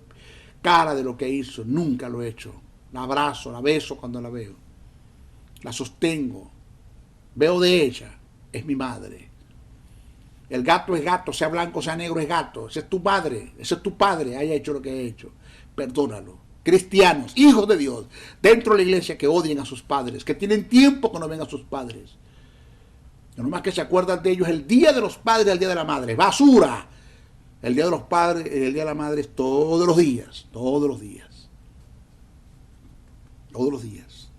cara de lo que hizo, nunca lo he hecho. La abrazo, la beso cuando la veo. La sostengo. Veo de ella, es mi madre. El gato es gato, sea blanco, sea negro, es gato. Ese es tu madre, ese es tu padre, haya hecho lo que haya hecho. Perdónalo. Cristianos, hijos de Dios, dentro de la iglesia que odien a sus padres, que tienen tiempo que no ven a sus padres. No nomás que se acuerdan de ellos el día de los padres y el día de la madre. ¡Basura! El día de los padres y el día de la madre es todos los días. Todos los días. Todos los días.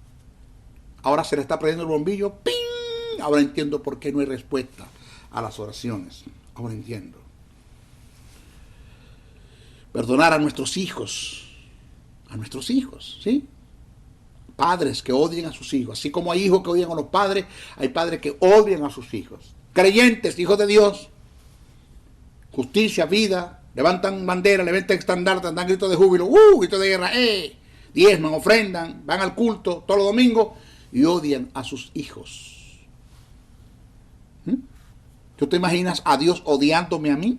Ahora se le está prendiendo el bombillo. ¡Ping! Ahora entiendo por qué no hay respuesta a las oraciones. Ahora entiendo. Perdonar a nuestros hijos. A nuestros hijos, ¿sí? Padres que odien a sus hijos. Así como hay hijos que odian a los padres, hay padres que odian a sus hijos. Creyentes, hijos de Dios. Justicia, vida. Levantan bandera, levantan estandarte, dan gritos de júbilo. Gritos de guerra. Diezman, ofrendan, van al culto todos los domingos y odian a sus hijos. ¿Tú te imaginas a Dios odiándome a mí?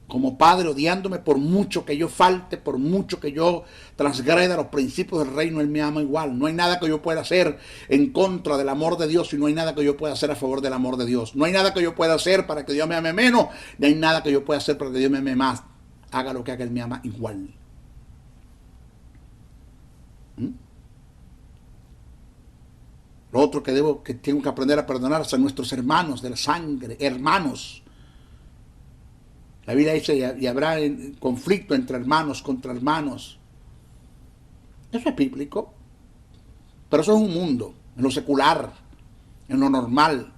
Como padre odiándome por mucho que yo falte, por mucho que yo transgreda los principios del reino, Él me ama igual. No hay nada que yo pueda hacer en contra del amor de Dios y no hay nada que yo pueda hacer a favor del amor de Dios. No hay nada que yo pueda hacer para que Dios me ame menos, ni hay nada que yo pueda hacer para que Dios me ame más. Haga lo que haga, Él me ama igual. Lo otro que tengo que aprender a perdonar son nuestros hermanos de la sangre, hermanos. La Biblia dice, y habrá conflicto entre hermanos contra hermanos. Eso es bíblico. Pero eso es un mundo, en lo secular, en lo normal,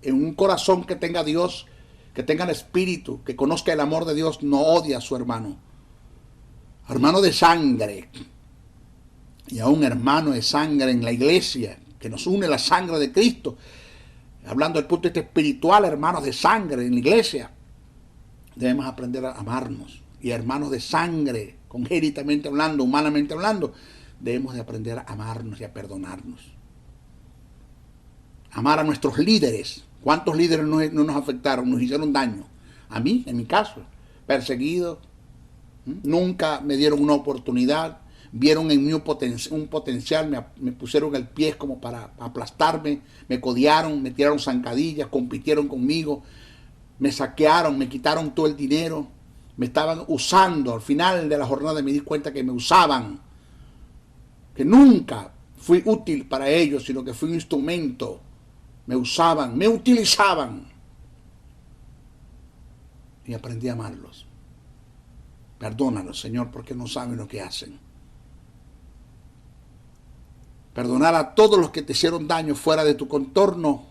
en un corazón que tenga Dios, que tenga el Espíritu, que conozca el amor de Dios, no odia a su hermano. Hermano de sangre. Y a un hermano de sangre en la iglesia, que nos une la sangre de Cristo. Hablando del punto de vista espiritual, hermanos de sangre en la iglesia. Debemos aprender a amarnos. Y hermanos de sangre, congénitamente hablando, humanamente hablando, debemos de aprender a amarnos y a perdonarnos. Amar a nuestros líderes. ¿Cuántos líderes no nos afectaron, nos hicieron daño? A mí, en mi caso, perseguido. Nunca me dieron una oportunidad. Vieron en mí un potencial, me pusieron el pie como para aplastarme, me codiaron, me tiraron zancadillas, compitieron conmigo. Me saquearon, me quitaron todo el dinero, me estaban usando. Al final de la jornada me di cuenta que me usaban, que nunca fui útil para ellos, sino que fui un instrumento. Me usaban, me utilizaban. Y aprendí a amarlos. Perdónalos, Señor, porque no saben lo que hacen. Perdonar a todos los que te hicieron daño fuera de tu contorno.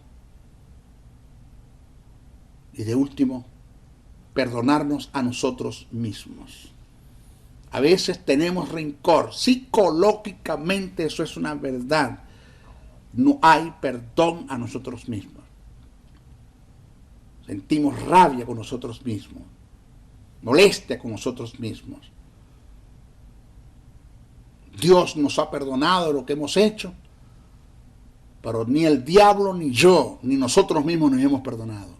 Y de último, perdonarnos a nosotros mismos. A veces tenemos rencor. Psicológicamente eso es una verdad. No hay perdón a nosotros mismos. Sentimos rabia con nosotros mismos. Molestia con nosotros mismos. Dios nos ha perdonado lo que hemos hecho, pero ni el diablo, ni yo, ni nosotros mismos nos hemos perdonado.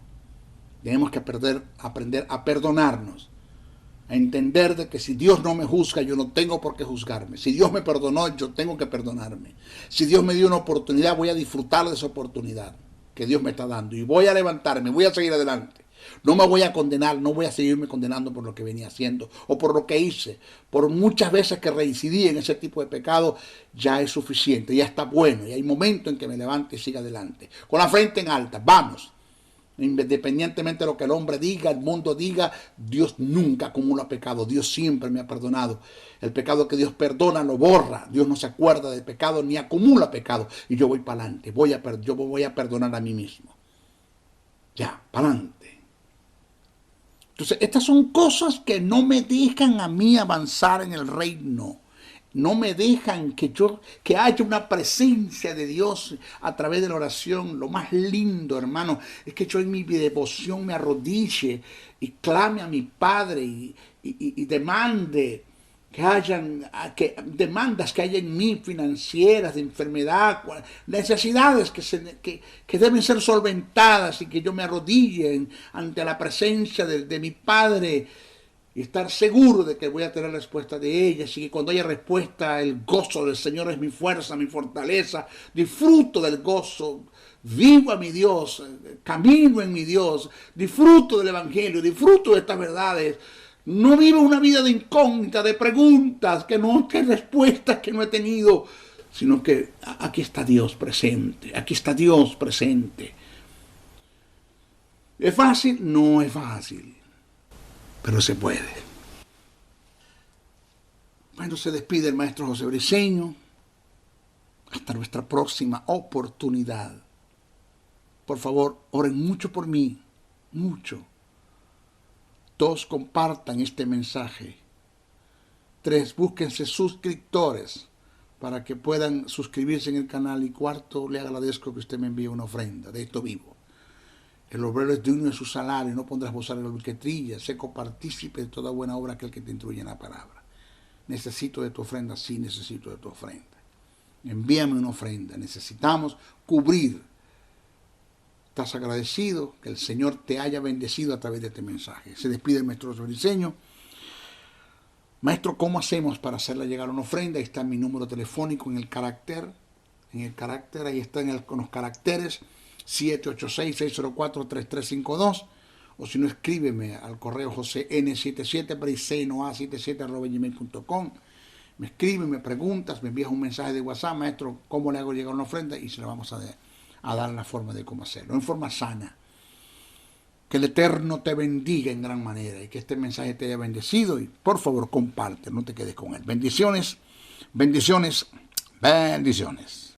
Tenemos que aprender a perdonarnos, a entender de que si Dios no me juzga, yo no tengo por qué juzgarme. Si Dios me perdonó, yo tengo que perdonarme. Si Dios me dio una oportunidad, voy a disfrutar de esa oportunidad que Dios me está dando. Y voy a levantarme, voy a seguir adelante. No me voy a condenar, no voy a seguirme condenando por lo que venía haciendo o por lo que hice. Por muchas veces que reincidí en ese tipo de pecado, ya es suficiente, ya está bueno. Y hay momentos en que me levante y siga adelante. Con la frente en alta, vamos. Independientemente de lo que el hombre diga, el mundo diga, Dios nunca acumula pecado. Dios siempre me ha perdonado. El pecado que Dios perdona lo borra. Dios no se acuerda del pecado ni acumula pecado. Y yo voy para adelante. Yo voy a perdonar a mí mismo. Ya, para adelante. Entonces, estas son cosas que no me dejan a mí avanzar en el reino. No me dejan que haya una presencia de Dios a través de la oración. Lo más lindo, hermano, es que yo en mi devoción me arrodille y clame a mi Padre y demande demandas que haya en mí, financieras, de enfermedad, necesidades que deben ser solventadas, y que yo me arrodille ante la presencia de mi Padre y estar seguro de que voy a tener respuesta de ellas, y que cuando haya respuesta, el gozo del Señor es mi fuerza, mi fortaleza. Disfruto del gozo, vivo a mi Dios, camino en mi Dios, disfruto del Evangelio, disfruto de estas verdades. No vivo una vida de incógnita, de preguntas, que respuestas que no he tenido, sino que aquí está Dios presente, aquí está Dios presente. ¿Es fácil? No es fácil, pero se puede. Bueno, se despide el maestro José Briceño. Hasta nuestra próxima oportunidad. Por favor, oren mucho por mí, mucho. 2, compartan este mensaje. 3, búsquense suscriptores para que puedan suscribirse en el canal. Y 4, le agradezco que usted me envíe una ofrenda. De esto vivo. El obrero es digno de su salario, no pondrás bozar el que trilla. Sé copartícipe de toda buena obra aquel que te instruye en la palabra. Necesito de tu ofrenda, sí necesito de tu ofrenda. Envíame una ofrenda. Necesitamos cubrir. ¿Estás agradecido? Que el Señor te haya bendecido a través de este mensaje. Se despide el maestro José Briceño. Maestro, ¿cómo hacemos para hacerle llegar una ofrenda? Ahí está mi número telefónico en el carácter. Ahí están con los caracteres 786-604-3352. O si no, escríbeme al correo josén77briceñoa77@gmail.com. Me escribe, me preguntas, me envías un mensaje de WhatsApp. Maestro, ¿cómo le hago llegar una ofrenda? Y se la vamos a dar la forma de cómo hacerlo, en forma sana. Que el Eterno te bendiga en gran manera y que este mensaje te haya bendecido, y por favor comparte, no te quedes con él. Bendiciones, bendiciones, bendiciones.